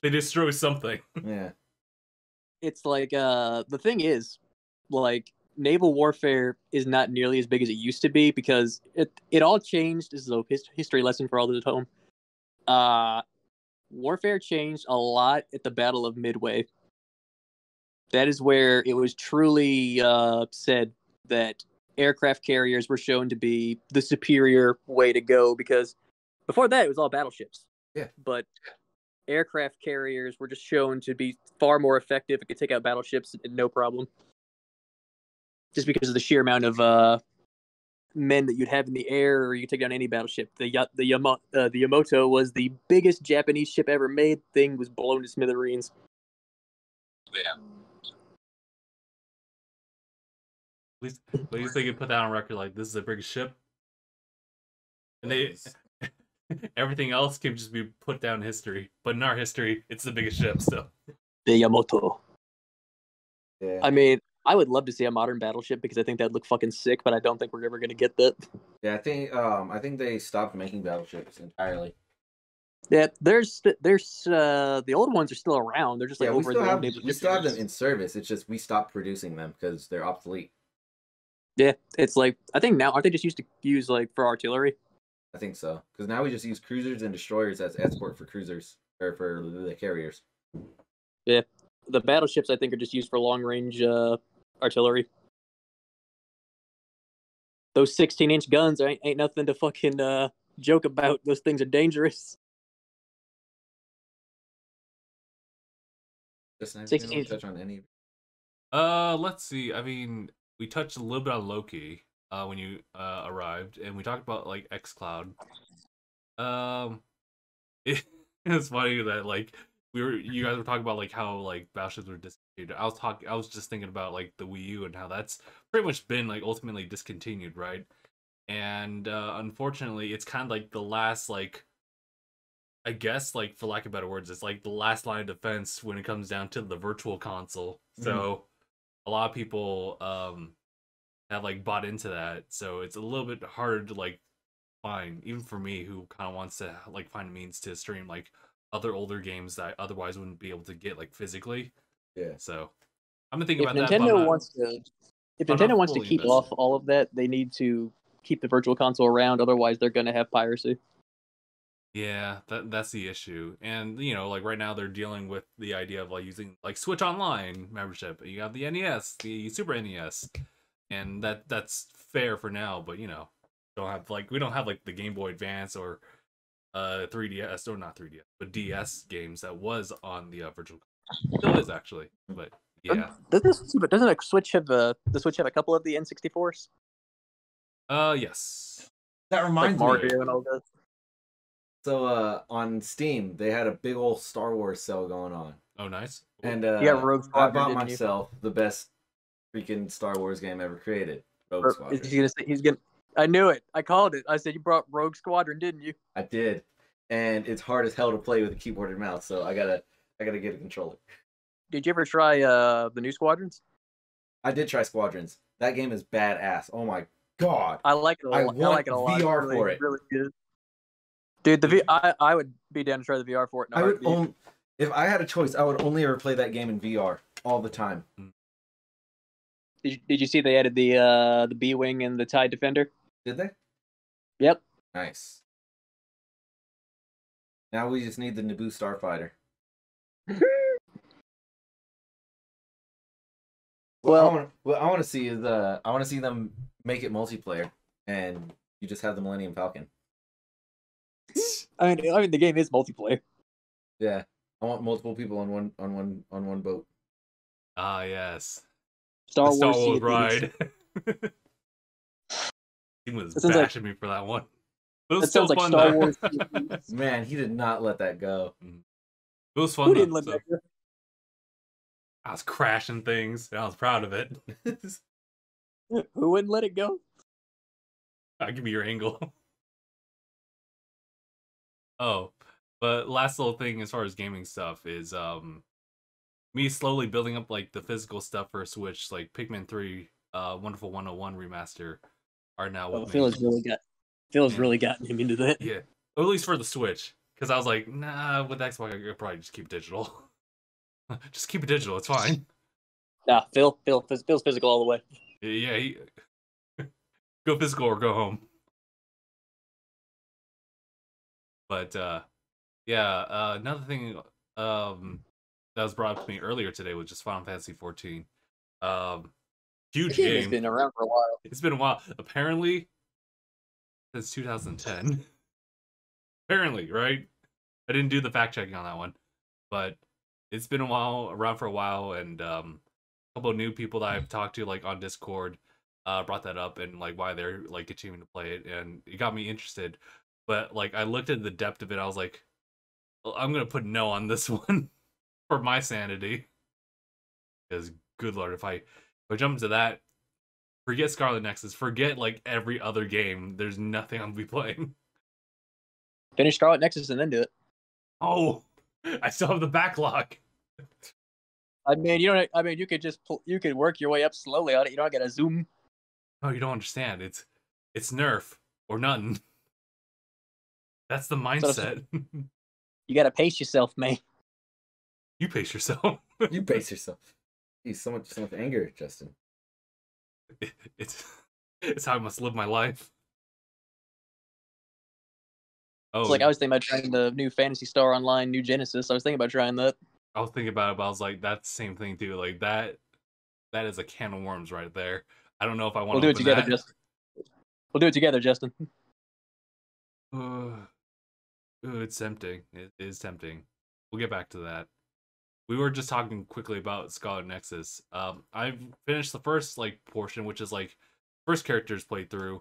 They destroy something. Yeah. It's like the thing is, like naval warfare is not nearly as big as it used to be because it all changed. This is a history lesson for all those at home. Warfare changed a lot at the Battle of Midway. That is where it was truly said that aircraft carriers were shown to be the superior way to go because before that it was all battleships. Yeah. But aircraft carriers were just shown to be far more effective. It could take out battleships no problem. Just because of the sheer amount of men that you'd have in the air, or you could take down any battleship. The Yamato was the biggest Japanese ship ever made. Thing was blown to smithereens. Yeah. At least they could put that on record like this is the biggest ship. And they everything else can just be put down in history. But in our history, it's the biggest ship still. The Yamato. Yeah. I mean, I would love to see a modern battleship because I think that'd look fucking sick, but I don't think we're ever gonna get that. Yeah, I think they stopped making battleships entirely. Yeah, there's the old ones are still around. They're just like over we still have them in service. It's just we stopped producing them because they're obsolete. Yeah, it's like I think now aren't they just used to use like for artillery? I think so, because now we just use cruisers and destroyers as escort for cruisers or for the carriers. Yeah, the battleships I think are just used for long range artillery. Those 16-inch guns ain't nothing to fucking joke about. Those things are dangerous. Just 16. Touch on any. Let's see. I mean, we touched a little bit on Loki when you arrived, and we talked about like xCloud. It's funny that like you guys were talking about like how like battleships were discontinued. I was just thinking about like the Wii U and how that's pretty much been like ultimately discontinued, right? And unfortunately, it's kind of like the last like, I guess like for lack of better words, it's like the last line of defense when it comes down to the virtual console. So a lot of people have like bought into that, so it's a little bit harder to like find, even for me who kind of wants to like find a means to stream like other older games that I otherwise wouldn't be able to get like physically. Yeah. So I'm gonna think about that. If Nintendo wants to keep off all of that, they need to keep the virtual console around. Otherwise, they're gonna have piracy. Yeah, that's the issue. And you know, like right now they're dealing with the idea of like using like Switch Online membership. You have the NES, the Super NES, and that's fair for now. But you know, we don't have like the Game Boy Advance or 3DS, or not 3DS, but DS games that was on the virtual. Still is actually, but yeah. Doesn't the Switch have a couple of the N64s? Yes. That reminds like Mario and all that. So on Steam, they had a big old Star Wars sale going on. Oh, nice. And Rogue Squadron, I bought myself the best freaking Star Wars game ever created. Rogue Squadron. I knew it. I called it. I said you brought Rogue Squadron, didn't you? I did. And it's hard as hell to play with a keyboard and mouse, so I gotta get a controller. Did you ever try the new Squadrons? I did try Squadrons. That game is badass. Oh my god. I like it a lot. I like it a lot. VR for it. Really good. Dude, I would be down to try the VR for it. If I had a choice, I would only ever play that game in VR all the time. Did you see they added the B-Wing and the TIE Defender? Did they? Yep. Nice. Now we just need the Naboo Starfighter. I want to see them make it multiplayer, and you just have the Millennium Falcon. I mean, the game is multiplayer. Yeah, I want multiple people on one boat. Ah, yes. Star Wars ride. He was bashing me for that one. It was still fun, Star Wars. Man, he did not let that go. It was fun. Who didn't let that go? I was crashing things, and I was proud of it. Who wouldn't let it go? I'll give you your angle. Oh, but last little thing as far as gaming stuff is me slowly building up like the physical stuff for Switch, like Pikmin 3, Wonderful 101 remaster are now with me. Phil's really gotten him into that. Yeah, or at least for the Switch, because I was like, nah, with Xbox I could probably just keep digital. Just keep it digital, it's fine. Nah, Phil's physical all the way. Yeah, go physical or go home. But yeah, another thing that was brought up to me earlier today was just Final Fantasy 14. Huge game. It's been around for a while. It's been a while. Apparently, since 2010. Apparently, right? I didn't do the fact checking on that one, but it's been around for a while, and a couple of new people that I've talked to, like on Discord, brought that up and like why they're like continuing to play it, and it got me interested. But like I looked at the depth of it, I was like, well, I'm gonna put no on this one for my sanity, because good lord, if I jump into that, forget Scarlet Nexus, forget like every other game. There's nothing I'm gonna be playing. Finish Scarlet Nexus and then do it. Oh, I still have the backlog. I mean, you could just you could work your way up slowly on it. You don't gotta zoom. Oh, you don't understand. It's nerf or nothing. That's the mindset. You gotta pace yourself, man. You pace yourself. You pace yourself. He's so much anger, Justin. It's It's how I must live my life. Oh, it's like I was thinking about trying the new Phantasy Star Online, New Genesis. I was thinking about trying that. I was thinking about it, but I was like, that's the same thing too. Like that is a can of worms right there. I don't know if I want to. We'll do it together, Justin. We'll do it together, Justin. It's tempting. It is tempting. We'll get back to that. We were just talking quickly about Scarlet Nexus. I've finished the first portion, which is first characters playthrough.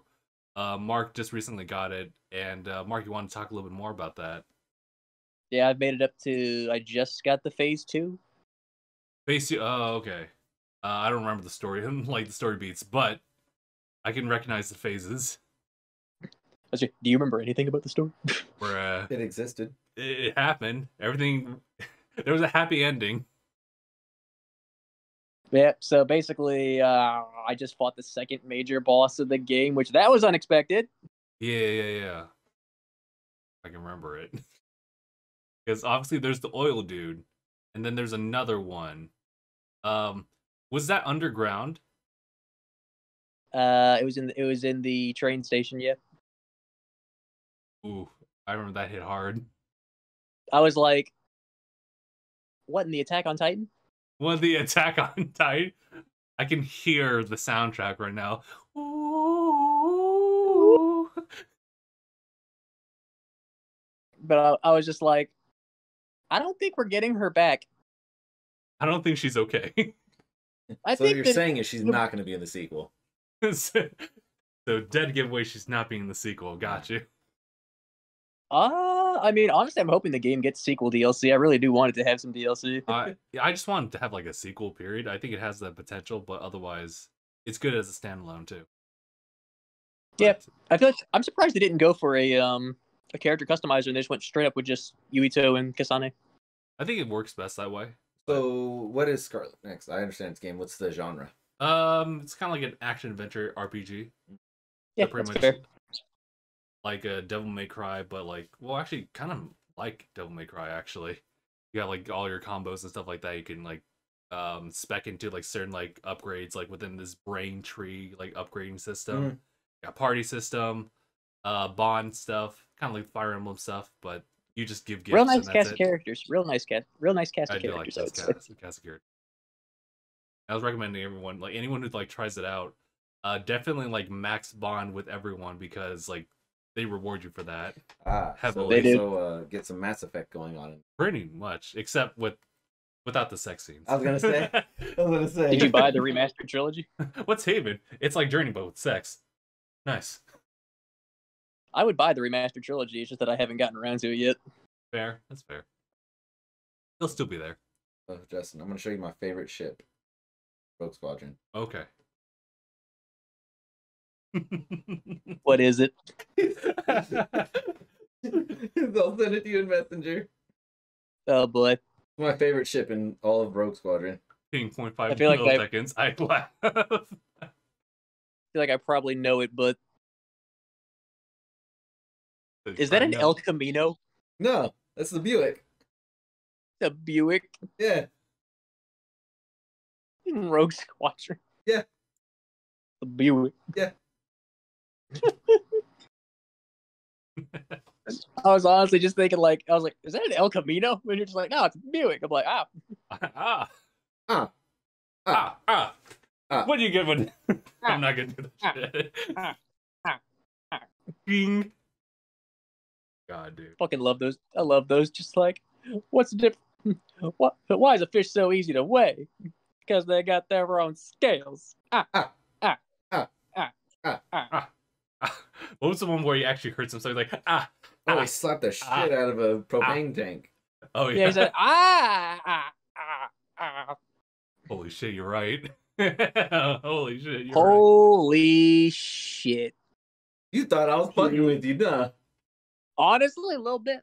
Mark just recently got it, and Mark, you want to talk a little bit more about that? Yeah, I've made it up to. I just got the phase 2. Phase 2. Oh, okay. I don't remember the story, the story beats, but I can recognize the phases. Do you remember anything about the story? Where it existed. It happened. Everything. There was a happy ending. Yeah, so basically, I just fought the second major boss of the game, which that was unexpected. Yeah. I can remember it. Because obviously there's the oil dude, and then there's another one. Was that underground? It was in the train station, yeah. Ooh, I remember that hit hard. I was like, what, in the Attack on Titan? Well, the Attack on Titan. I can hear the soundtrack right now. Ooh. But I was just like, I don't think we're getting her back. I don't think she's okay. I so think you're saying is she's not going to be in the sequel. So dead giveaway, she's not being in the sequel. Got you. I mean, honestly, I'm hoping the game gets sequel DLC. I really do want it to have some DLC. I just want it to have a sequel, period. I think it has that potential, but otherwise, it's good as a standalone too. Yeah, I feel like I'm surprised they didn't go for a character customizer and they just went straight up with just Yuito and Kasane. I think it works best that way. So, what is Scarlet Next? I understand it's game. What's the genre? It's kind of like an action adventure RPG. Yeah, pretty much fair. Like a Devil May Cry, but actually, kind of like Devil May Cry. Actually, you got all your combos and stuff like that. You can spec into certain upgrades within this brain tree upgrading system. Mm-hmm. Got party system, bond stuff, kind of like Fire Emblem stuff, but you just give gifts. Real nice cast of characters. Real nice cast of characters. Cast of characters. I was recommending everyone, anyone who tries it out, definitely max bond with everyone because they reward you for that. Heavily. So they do. Get some Mass Effect going on. Pretty much, except without the sex scenes. I was gonna say. Did you buy the remastered trilogy? What's Haven? It's like Journey, but with sex. Nice. I would buy the remastered trilogy. It's just that I haven't gotten around to it yet. Fair. That's fair. They'll still be there. Oh, Justin, I'm gonna show you my favorite ship. Rogue Squadron. Okay. What is it? I'll send it to you in Messenger. Oh boy. My favorite ship in all of Rogue Squadron. Being 0.5 milliseconds, I laugh. I feel like I probably know it, but is that an El Camino? No, that's the Buick. The Buick? Yeah. In Rogue Squadron. Yeah. The Buick. Yeah. I was honestly just thinking, is that an El Camino? And you're just like, no, it's a Buick. I'm like, What do you get when I'm not gonna do that shit. Bing. God, dude. Fucking love those. I love those. Just what's the difference? Why is a fish so easy to weigh? Because they got their own scales. What was the one where he actually hurt himself? He slapped the shit out of a propane tank. Oh yeah. Yeah, he said, Holy shit, you're right. Holy shit, you're Holy shit. You thought I was fucking with you, huh? Honestly, a little bit.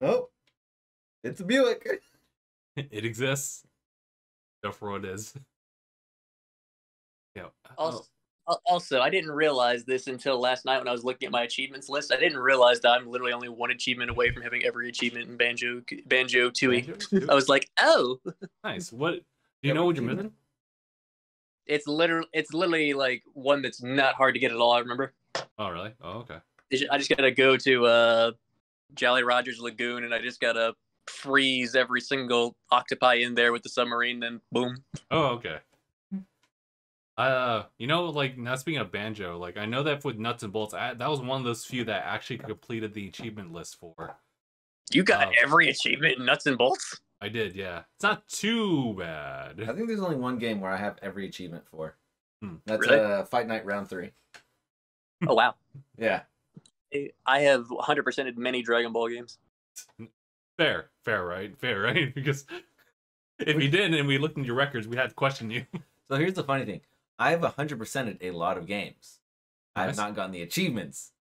Oh, it's a Buick. It exists. Therefore it is. Yeah. Also, I didn't realize this until last night when I was looking at my achievements list. I didn't realize that I'm literally only one achievement away from having every achievement in Banjo-Tooie. I was like, oh. Nice. What? Do you know what you're missing? It's literally like one that's not hard to get at all. I remember. Oh really? Oh okay. I just gotta go to Jolly Rogers Lagoon, and I just gotta freeze every single octopi in there with the submarine. Then boom. Oh okay. You know, like now speaking of Banjo, like I know that with Nuts and Bolts, that was one of those few that actually completed the achievement list for. You got every achievement in Nuts and Bolts? I did, yeah. It's not too bad. I think there's only one game where I have every achievement for. That's really? Fight Night Round 3. Oh wow. Yeah. I have 100%ed many Dragon Ball games. Fair, right? Fair, right? Because if you didn't and we looked into your records, we had to question you. So here's the funny thing. I have 100%ed a lot of games. I have not gotten the achievements.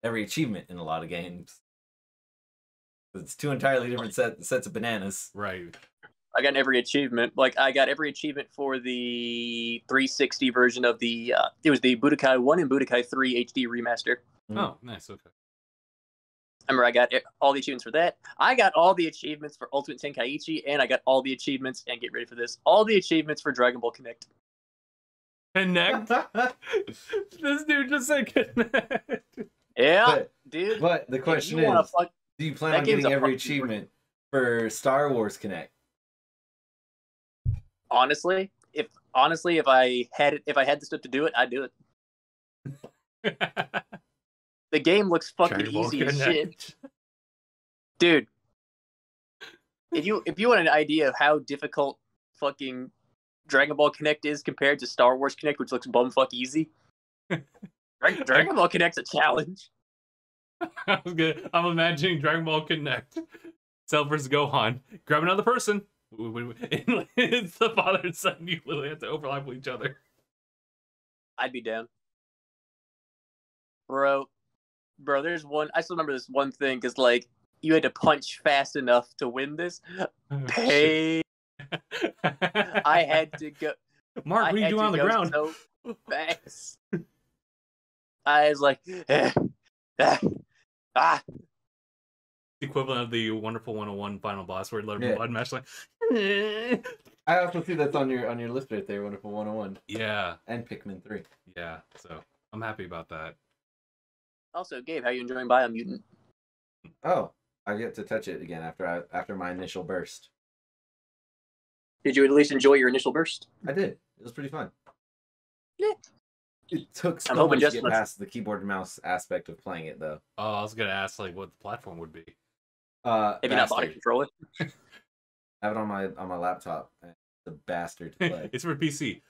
Every achievement in a lot of games. It's two entirely different sets of bananas. Right. I got every achievement. Like I got every achievement for the 360 version of the it was the Budokai 1 and Budokai 3 HD remaster. Oh, nice. Okay. I remember I got all the achievements for that. I got all the achievements for Ultimate Tenkaichi, and I got all the achievements, and get ready for this, all the achievements for Dragon Ball Connect. Connect? This dude just said Connect. Yeah, dude. But the question is, do you plan on getting every achievement for Star Wars Connect? Honestly, if I had the stuff to do it, I'd do it. The game looks fucking easy as shit. Dude, if you want an idea of how difficult fucking Dragon Ball Connect is compared to Star Wars Connect, which looks bumfuck easy, Dragon Ball Connect's a challenge. I'm imagining Dragon Ball Connect. Cell versus Gohan. Grab another person. It's the father and son. You literally have to overlap with each other. I'd be down. Bro, there's one. I still remember this one thing because, like, you had to punch fast enough to win this. Pain. I had to go. Mark, what are you doing on the ground? So fast. I was like, The equivalent of the Wonderful 101 final boss where Lord Blood Mesh like. I also see that's on your list right there, Wonderful 101. Yeah. And Pikmin 3. Yeah, so I'm happy about that. Also, Gabe, how are you enjoying Biomutant? Oh, I've yet to touch it again after my initial burst. Did you at least enjoy your initial burst? I did. It was pretty fun. Yeah. It took so much to get past the keyboard and mouse aspect of playing it, though. Oh, I was gonna ask like what the platform would be. Maybe not body controller. I have it on my laptop. The bastard to play. It's for PC.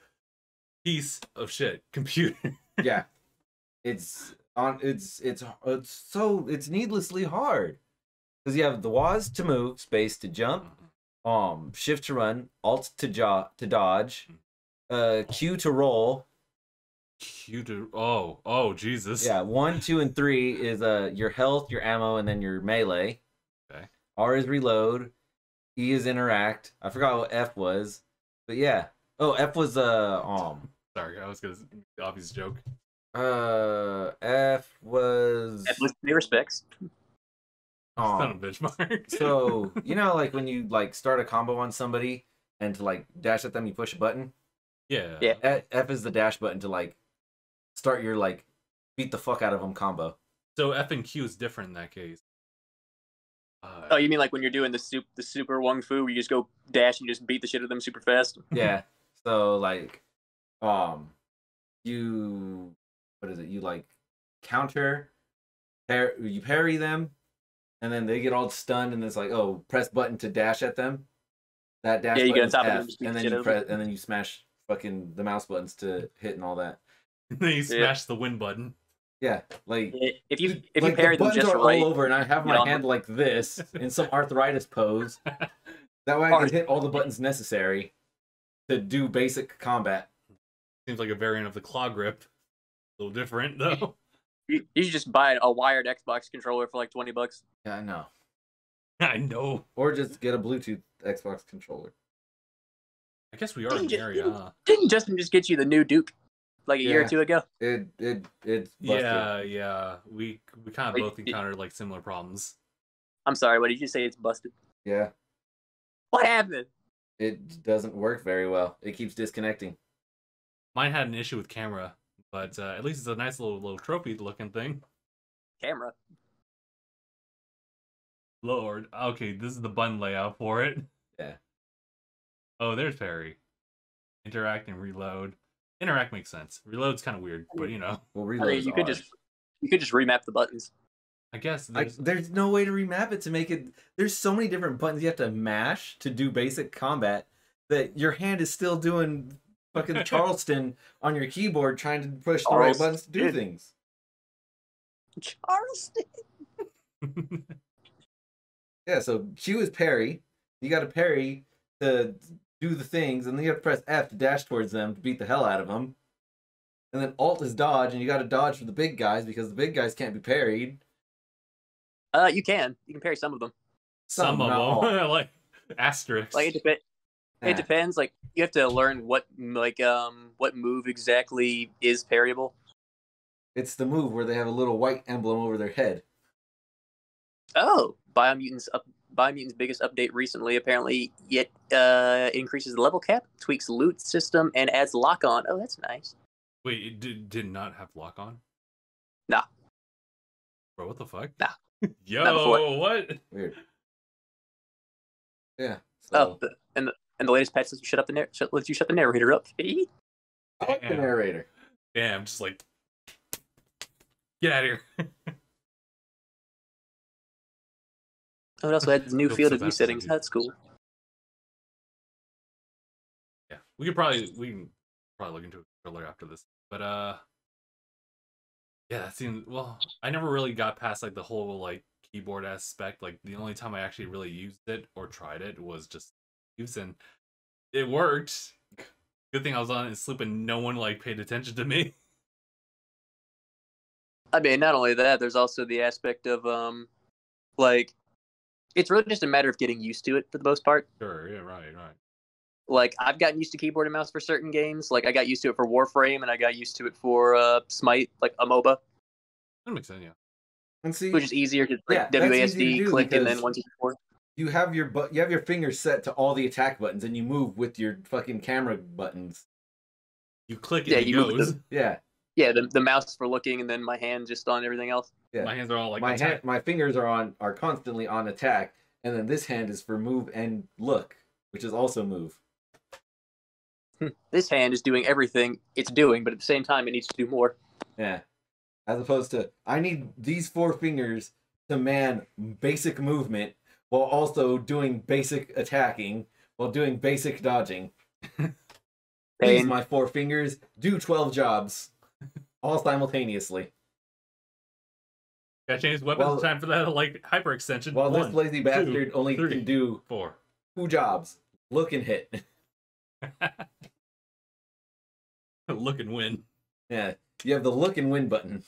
Piece of shit. Computer. Yeah. It's needlessly hard. Because you have the WAS to move, space to jump, shift to run, alt to dodge, Q to roll. Q to oh Jesus. Yeah, 1, 2, and 3 is your health, your ammo, and then your melee. Okay. R is reload. E is interact. I forgot what F was, but yeah. Oh, F was Sorry, I was gonna the obvious joke. F was many respects. Son of a bitch, Mark. So you know, like when you like start a combo on somebody and to like dash at them, you push a button. Yeah. F is the dash button to like start your like beat the fuck out of them combo. So F and Q is different in that case. Oh, you mean like when you're doing the super Wung Fu, where you just go dash and you just beat the shit out of them super fast? Yeah. So like, you like counter, you parry them, and then they get all stunned, and it's like, oh, press button to dash at them. That dash button is F, and then you press, and then you smash fucking the mouse buttons to hit and all that. Then you smash the win button. Yeah, like if you like parry the them just right, all over, and I have my hand like this in some arthritis pose. That way I can hit all the buttons necessary to do basic combat. Seems like a variant of the claw grip. A little different though. You should just buy a wired Xbox controller for like $20. Yeah, I know. I know. Or just get a Bluetooth Xbox controller. I guess we are in the area, huh? Didn't Justin just get you the new Duke like a year or two ago? It's busted. Yeah. We kind of both encountered like similar problems. I'm sorry, what did you say? It's busted? Yeah. What happened? It doesn't work very well. It keeps disconnecting. Mine had an issue with camera, but at least it's a nice little trophy looking thing. Camera. Lord. Okay, this is the button layout for it. Yeah. Oh, there's parry. Interact and reload. Interact makes sense. Reload's kind of weird, but you know. Well, reload. I mean, you could just remap the buttons. I guess there's no way to remap it to make it. There's so many different buttons you have to mash to do basic combat that your hand is still doing fucking Charleston on your keyboard trying to push the right buttons to do things. Charleston. Yeah, so Q is parry. You got to parry to do the things, and then you have to press F to dash towards them to beat the hell out of them. And then Alt is dodge, and you got to dodge for the big guys because the big guys can't be parried. You can parry some of them. Some of them, like asterisks. Like it depends. Like you have to learn what move exactly is parryable. It's the move where they have a little white emblem over their head. Oh, Biomutant's biggest update recently apparently it increases the level cap, tweaks loot system, and adds lock on. Oh, that's nice. Wait, it did not have lock on? Nah. Bro, what the fuck? Nah. Yo, what? Weird. Yeah. So. Oh, and the latest patch lets you shut the narrator up. I like the narrator. Damn, just like get out of here. Oh, it also adds new field of view settings. That's cool. Yeah, we can probably look into a controller after this. But yeah, that seems well. I never really got past like the whole like keyboard aspect. Like the only time I actually really used it or tried it was just using. It worked. Good thing I was on it sleep and no one like paid attention to me. I mean, not only that, there's also the aspect of like it's really just a matter of getting used to it for the most part. Sure, yeah, right. Like I've gotten used to keyboard and mouse for certain games. Like I got used to it for Warframe, and I got used to it for Smite, like a MOBA. That makes sense, yeah. And see, which is easier to like WASD click and then 1, 2, 3, 4. You have your fingers set to all the attack buttons, and you move with your fucking camera buttons. You click and it goes. Yeah. Yeah, the mouse for looking, and then my hand just on everything else. Yeah. My hands are all like my fingers are constantly on attack, and then this hand is for move and look, which is also move. This hand is doing everything it's doing, but at the same time, it needs to do more. Yeah. As opposed to, I need these 4 fingers to man basic movement while also doing basic attacking, while doing basic dodging. Please, my 4 fingers, do 12 jobs. All simultaneously. Gotta change weapons in time for that like hyperextension. While this lazy bastard only can do 4. 2 jobs. Look and hit. Look and win. Yeah. You have the look and win button.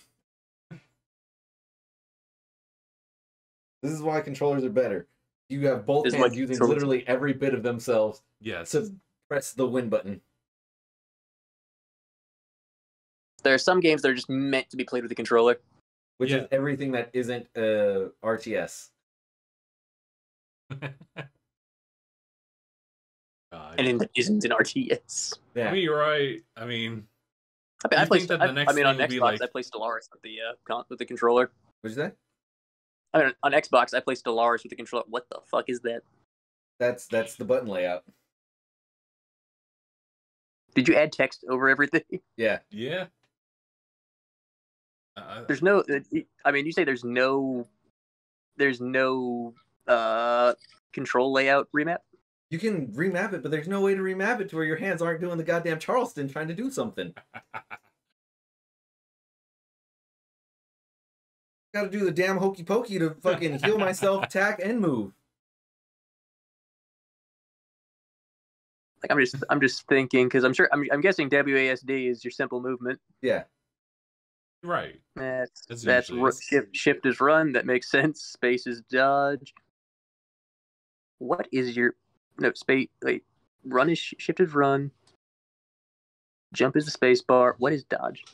This is why controllers are better. You have both hands using literally every bit of themselves. Yes. To press the win button. There are some games that are just meant to be played with a controller. Which is everything that isn't RTS. And it isn't an RTS. Yeah. You're right. I mean, on Xbox, I play Stellaris with the controller. What'd you say? I mean, on Xbox, I play Stellaris with the controller. What the fuck is that? That's the button layout. Did you add text over everything? Yeah. Yeah. There's no. I mean, you say there's no control layout remap. You can remap it, but there's no way to remap it to where your hands aren't doing the goddamn Charleston trying to do something. Gotta do the damn hokey pokey to fucking heal myself, attack, and move. Like I'm just thinking because I'm guessing WASD is your simple movement. Yeah. Right. That's shift is run. That makes sense. Space is dodge. What is your space? Like run is shift is run. Jump is the space bar. What is dodge?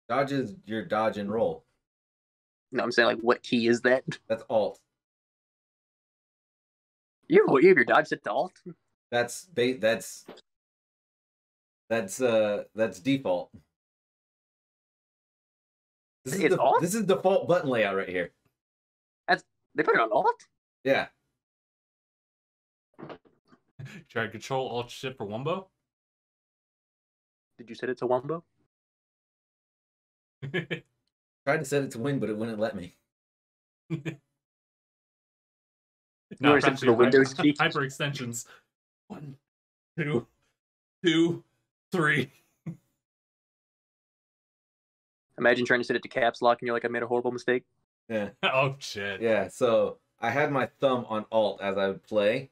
Dodge is your dodge and roll. No, I'm saying like what key is that? That's Alt. You have your dodge set to Alt. That's That's default. It's alt? This is default button layout right here. They put it on alt? Yeah. Try Control Alt Shift for Wumbo. Did you set it to Wumbo? Tried to set it to win, but it wouldn't let me. No, set it to the Windows key? Hyper extensions. 1, 2, 2, 3. Imagine trying to set it to caps lock and you're like, I made a horrible mistake. Yeah. Oh shit. Yeah, so I had my thumb on alt as I would play,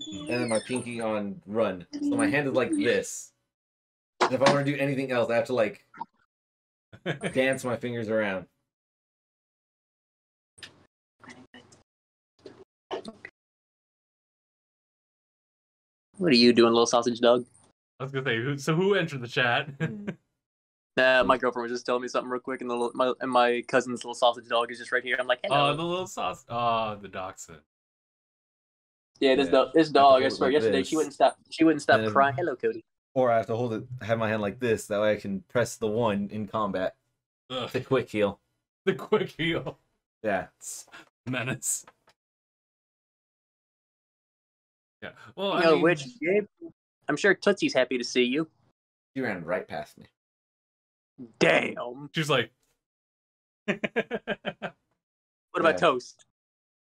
and then my pinky on run. So my hand is like this. And if I want to do anything else, I have to like dance my fingers around. What are you doing, little sausage dog? I was gonna say, so who entered the chat? My girlfriend was just telling me something real quick, and my cousin's little sausage dog is just right here. I'm like, hello. Oh, the little sauce. Oh, the dachshund. Yeah, this dog. I swear, like yesterday this. she wouldn't stop And- crying. Hello, Cody. Or I have to hold it, have my hand like this, that way I can press the 1 in combat. Ugh, The quick heal. the quick heal. Yeah. Menace. Yeah. Well, You know which, Gabe? I'm sure Tootsie's happy to see you. She ran right past me. Damn. she's like. What about Yeah. Toast?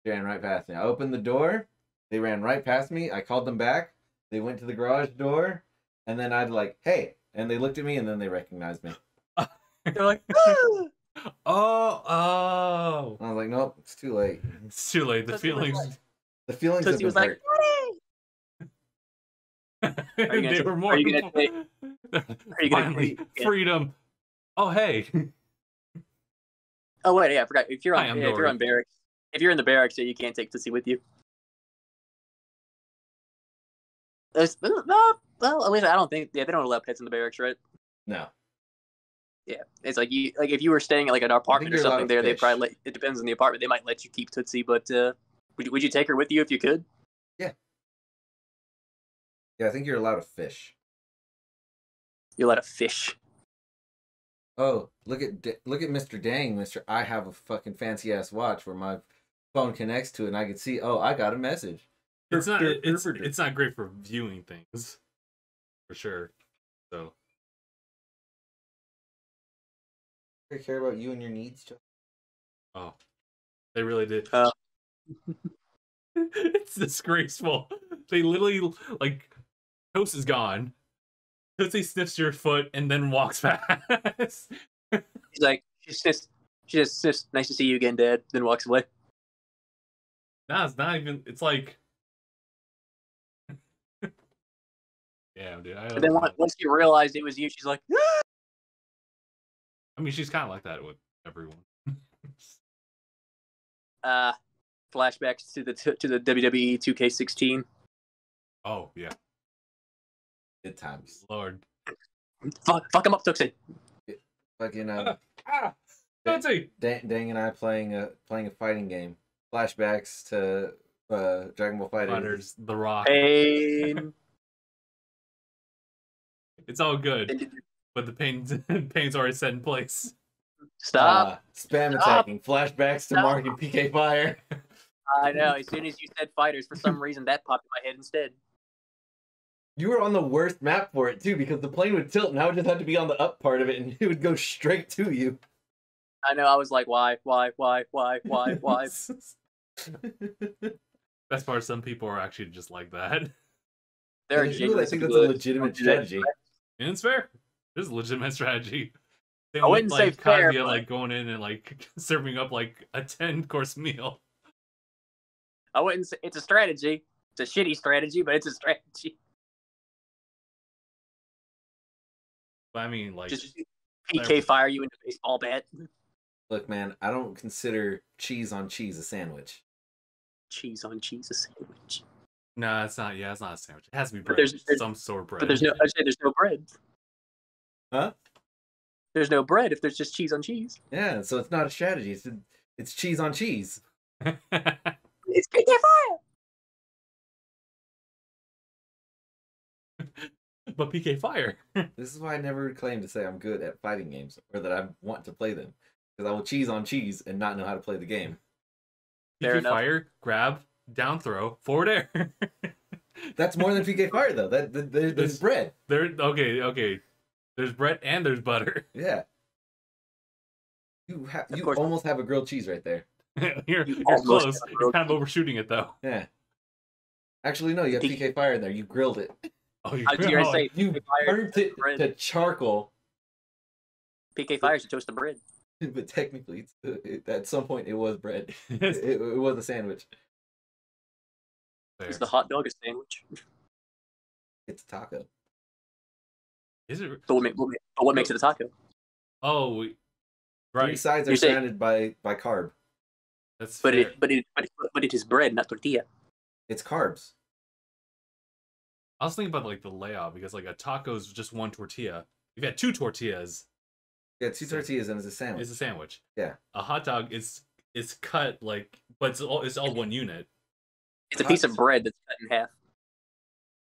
She ran right past me. I opened the door. They ran right past me. I called them back. They went to the garage door. And then I'd like, hey. And they looked at me and then they recognized me. They're like, oh. I was like, nope, it's too late. It's too late. The Tootsie was feelings. like- The feelings Tootsie have was been like, hurt. Daddy! They were more. are you gonna Finally, yeah. freedom. Oh hey. Oh wait, yeah, I forgot. If you're Hi, I'm if you're Dory. on barracks, if you're in the barracks, you can't take Tootsie with you. Well, at least I don't think. Yeah, they don't allow pets in the barracks, right? No. Yeah, it's like if you were staying at like an apartment or you're allowed something to there, they fish. probably it depends on the apartment. They might let you keep Tootsie, but would you take her with you if you could? Yeah, I think you're allowed to fish. You let a fish. Oh, look at Mr. Dang, Mr. I have a fucking fancy ass watch where my phone connects to it and I can see, oh, I got a message. It's not great for viewing things, for sure. So They care about you and your needs, Joe. oh, they really did. Uh. It's disgraceful. They literally like Toast is gone. Tootsie sniffs your foot and then walks past. She's like, she just sniffs, nice to see you again, Dad. Then walks away. Nah, it's not even. It's like, yeah, dude. And then once you realized it was you, she's like, I mean, she's kind of like that with everyone. flashbacks to the WWE 2K16. Oh yeah, Good times. Lord. Fuck him up, Tootsie. Fucking Tootsie. Dang and I playing a fighting game. Flashbacks to Dragon Ball Fighters. Fighters, The Rock. Pain. It's all good, but the pain's already set in place. Stop. Spam Stop. attacking. Flashbacks to Stop. Mark and PK Fire. I know. As soon as you said fighters, for some reason that popped in my head instead. You were on the worst map for it too, because the plane would tilt and I would just have to be on the up part of it and it would go straight to you. I know. I was like, why? Best part, some people are actually just like that. There are I think genuine that's a people that legitimate don't do that. strategy. And it's fair. This is a legitimate strategy. Same I with, wouldn't say like, fair, Kazuya, but- like going in and like serving up like a 10-course meal. I wouldn't say it's a strategy. It's a shitty strategy, but it's a strategy. But I mean, like, Just PK fire you into a baseball bat. Look, man, I don't consider cheese on cheese a sandwich. Cheese on cheese a sandwich. no, it's not. Yeah, it's not a sandwich. It has to be But bread. there's- Some sort of bread. But there's no. I say there's no bread. Huh? There's no bread if there's just cheese on cheese. Yeah, so it's not a strategy. It's cheese on cheese. It's PK fire. but PK Fire. This is why I never claim to say I'm good at fighting games or that I want to play them, because I will cheese on cheese and not know how to play the game. PK Fire, grab, down throw, forward air. That's more than PK Fire though. There's bread. Okay. There's bread and there's butter. Yeah. You almost have a grilled cheese right there. You're close. You're kind of overshooting it though. Yeah. Actually, no. You have PK Fire in there. You grilled it. Oh, you burnt it to charcoal. PK Fire is a toast of bread. But technically, at some point, it was bread. it was a sandwich. Is the hot dog a sandwich? It's a taco. Is it? But what makes it a taco? Oh, right. 3 sides are surrounded by carb. That's but fair. it is bread, not tortilla. It's carbs. I was thinking about like the layout because like a taco is just one tortilla. If you had 2 tortillas, yeah, 2 tortillas and it's a sandwich. It's a sandwich. Yeah. A hot dog is cut like, but it's all one unit. It's a piece of bread that's cut in half.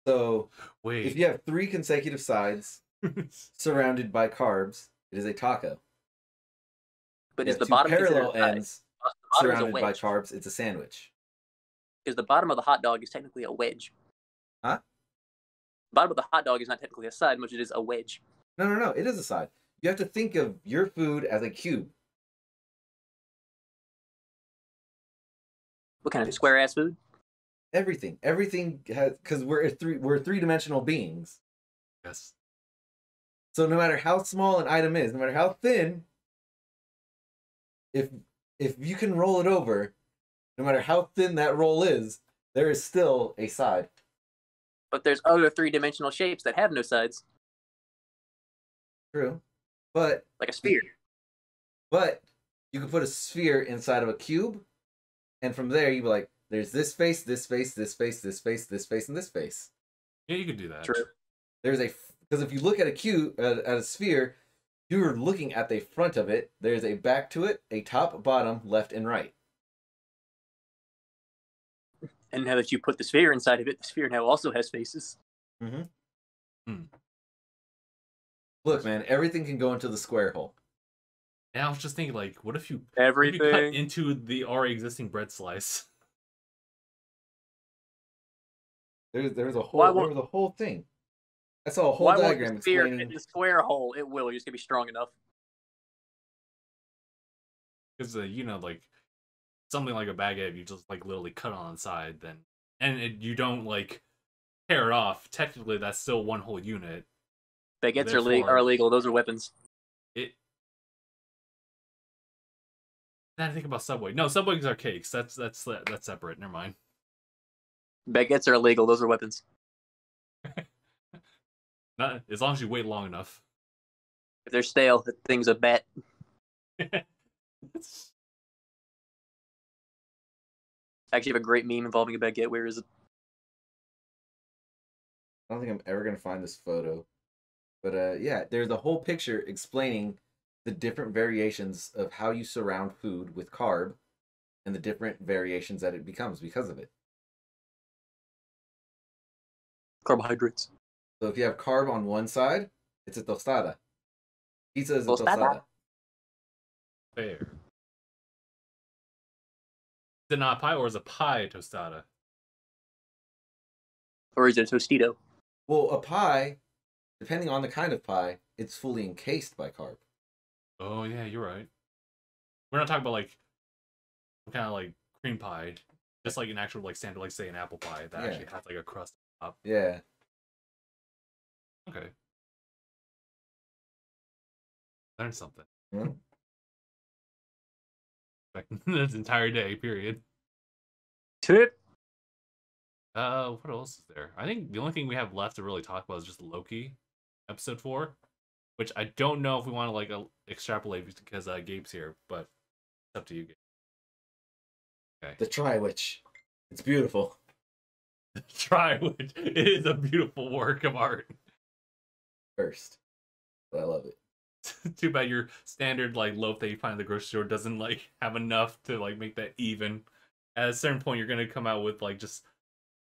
So wait, if you have 3 consecutive sides surrounded by carbs, it is a taco. But is the 2 bottom parallel ends surrounded by carbs? It's a sandwich. Because the bottom of the hot dog is technically a wedge. Huh? The bottom of the hot dog is not technically a side, much it is a wedge. No. It is a side. You have to think of your food as a cube. What kind of square ass food? Everything has, because we're 3-dimensional beings. Yes. So no matter how small an item is, no matter how thin, if you can roll it over, no matter how thin that roll is, there is still a side. But there's other 3-dimensional shapes that have no sides. True. But like a sphere. But you could put a sphere inside of a cube, and from there you'd be like, there's this face, this face, this face, this face, this face, and this face. Yeah, you could do that. True. Because if you look at a cube, at a sphere, you're looking at the front of it. There's a back to it, a top, bottom, left, and right. And now that you put the sphere inside of it, the sphere now also has faces. Mm-hmm. Look, man, everything can go into the square hole. And I was just thinking, like, what if you cut into the already existing bread slice? There's a whole thing. I saw a whole diagram explaining. In the square hole, it will. You're just gonna be strong enough. Because like something like a baguette, you just like literally cut on the side, you don't like tear it off. Technically, that's still one whole unit. Baguettes are illegal. Those are weapons. Then I think about Subway. No, Subways are cakes. That's separate. Never mind. Baguettes are illegal. Those are weapons. Not as long as you wait long enough. If they're stale, the thing's a bet. I actually have a great meme involving a baguette. Where is it? I don't think I'm ever gonna find this photo, but yeah, there's a whole picture explaining the different variations of how you surround food with carb, and the different variations that it becomes because of it. Carbohydrates. So if you have carb on one side, it's a tostada. Pizza is a tostada. Fair. Is it not a pie, or is a pie a tostada? Or is it a tostito? Well, a pie, depending on the kind of pie, it's fully encased by carb. Oh yeah, you're right. We're not talking about like some kind of like cream pie, just like an actual like standard, like say an apple pie that actually has like a crust on top. Yeah. Okay. Learn something. Hmm? This entire day, period. Tip. What else is there? I think the only thing we have left to really talk about is just Loki, episode 4, which I don't know if we want to like extrapolate because Gabe's here, but it's up to you, Gabe. Okay. The Tri-Witch. It's beautiful. The Tri-Witch. It is a beautiful work of art. First, but I love it. Too bad your standard like loaf that you find at the grocery store doesn't like have enough to like make that even. At a certain point, you're gonna come out with like just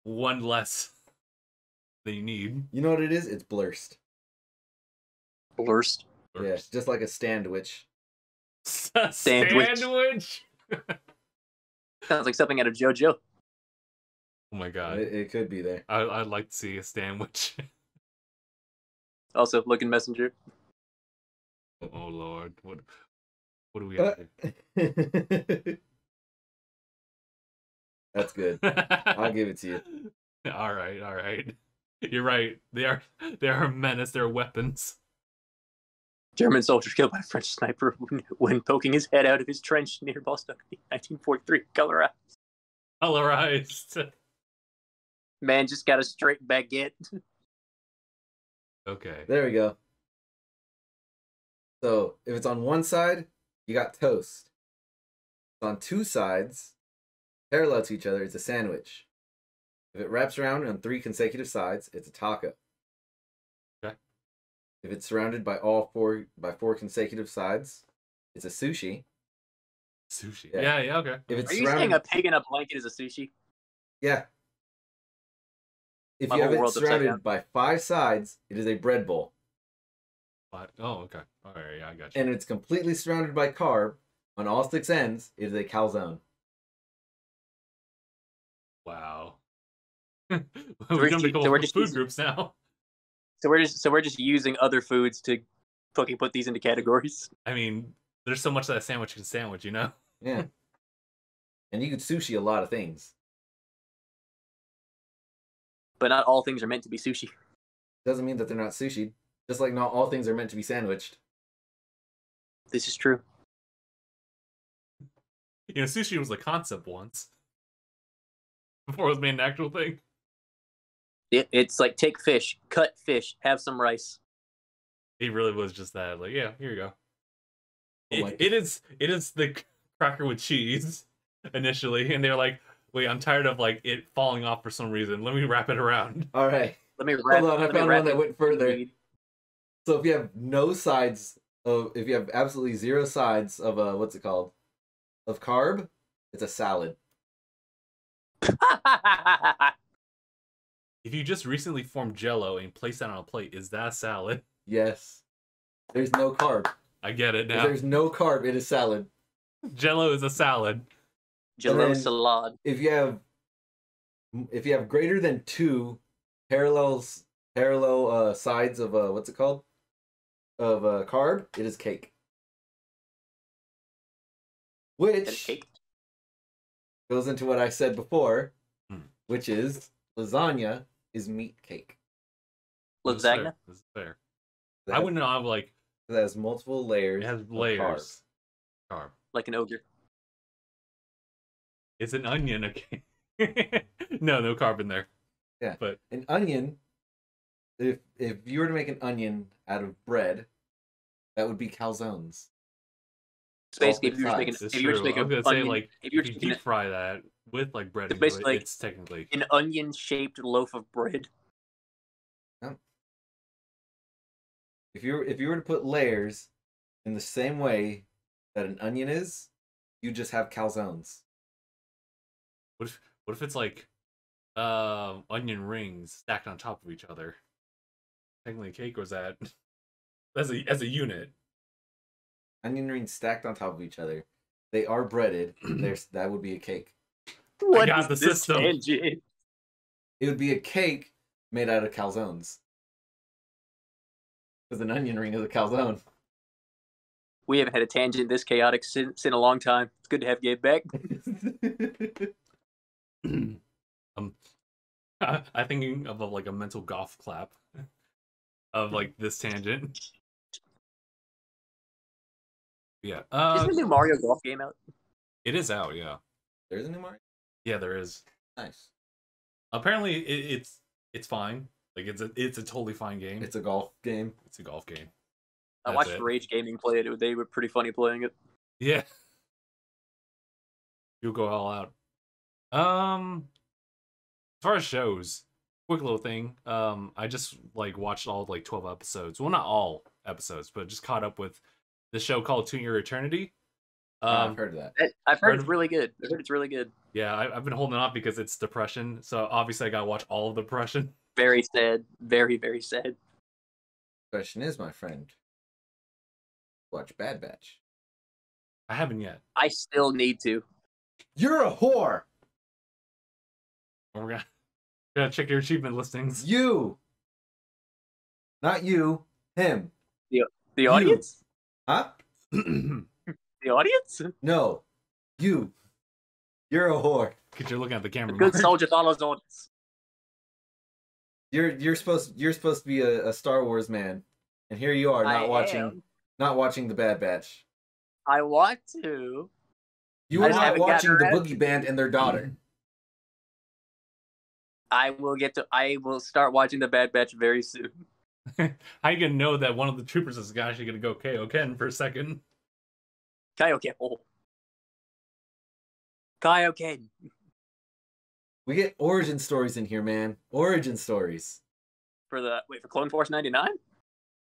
one less that you need. You know what it is? It's blurst. Blurst. Yeah, just like a sandwich. Sandwich. Sounds like something out of JoJo. Oh my god. It could be there. I'd like to see a sandwich. Also, Look in Messenger. Oh lord, what do we have here? That's good. I'll give it to you. All right. You're right. They are a menace. They're weapons. German soldier killed by a French sniper when poking his head out of his trench near Boston, 1943. Colorized. Man just got a straight baguette. Okay. There we go. So if it's on one side, you got toast. If it's on two sides, parallel to each other, it's a sandwich. If it wraps around on 3 consecutive sides, it's a taco. Okay. If it's surrounded by four consecutive sides, it's a sushi. Sushi. Yeah, okay. If it's Are you saying a pig in a blanket is a sushi? Yeah. If you have it surrounded by 5 sides, it is a bread bowl. Oh, okay. All right, yeah, I got you. And it's completely surrounded by carb on all 6 ends, it is a calzone. Wow. We're gonna become food groups now. So we're just using other foods to fucking put these into categories. I mean, there's so much that a sandwich can sandwich, you know? Yeah. And you could sushi a lot of things. But not all things are meant to be sushi. Doesn't mean that they're not sushi. Just like not all things are meant to be sandwiched. This is true. You know, sushi was a concept once. Before it was made an actual thing. It's like take fish, cut fish, have some rice. It really was just that. Like, yeah, here you go. Oh it is the cracker with cheese initially, and they're like, wait, I'm tired of like it falling off for some reason. Let me wrap it around. All right. Hold on, I found one that went further. So if you have no sides if you have absolutely 0 sides of what's it called? Of carb, it's a salad. If you just recently formed Jell-O and placed that on a plate, is that a salad? Yes. There's no carb. I get it now. If there's no carb, it is salad. Jell-O is a salad. Jell-O salad. If you have greater than 2 parallel sides of what's it called? Of carb, it is cake. Which goes into what I said before, which is lasagna is meat cake. Lasagna? This is fair. I wouldn't know. I'm like, it has multiple layers. It has layers. Carb. Like an ogre. It's an onion. Okay. No carb in there. Yeah. But an onion, if you were to make an onion out of bread, that would be calzones. So basically, if you were just making, if you deep fry that with like bread, it's basically it's technically an onion-shaped loaf of bread. Yeah. If you were to put layers in the same way that an onion is, you just have calzones. What if it's like onion rings stacked on top of each other? Technically, cake, or is that as a unit? Onion rings stacked on top of each other. They are breaded. That would be a cake. What is the system? Tangent? It would be a cake made out of calzones. Because an onion ring is a calzone. We haven't had a tangent this chaotic since in a long time. It's good to have Gabe back. I'm thinking of like a mental golf clap of like this tangent. Yeah. Isn't the new Mario Golf game out? It is out, yeah. There is a new Mario? Yeah, there is. Nice. Apparently it's fine. Like it's a totally fine game. It's a golf game. It's a golf game. I watched Rage Gaming play it. They were pretty funny playing it. Yeah. You'll go all out. As far as shows, quick little thing. I just like watched all like 12 episodes. Well, not all episodes, but just caught up with the show called To Your Eternity. I've heard of that. I've heard it's really good. I've heard it's really good. Yeah, I've been holding off because it's depression. So obviously I gotta watch all of Depression. Very sad. Very, very sad. Question is, my friend, watch Bad Batch. I haven't yet. I still need to. You're a whore. Oh, we're gonna check your achievement listings. You. Not you. Him. The audience? Huh? The audience? No. You. You're a whore. Because you're looking at the camera. Good Mark. soldier follows orders. You're supposed to be a Star Wars man, and here you are not watching the Bad Batch. I want to. You are not watching the Boogie Band and their daughter. I will start watching the Bad Batch very soon. How you gonna know that one of the troopers is actually gonna go Kaioken for a second? Kaioken. Oh. Kaioken. We get origin stories in here, man. Origin stories. For Clone Force 99?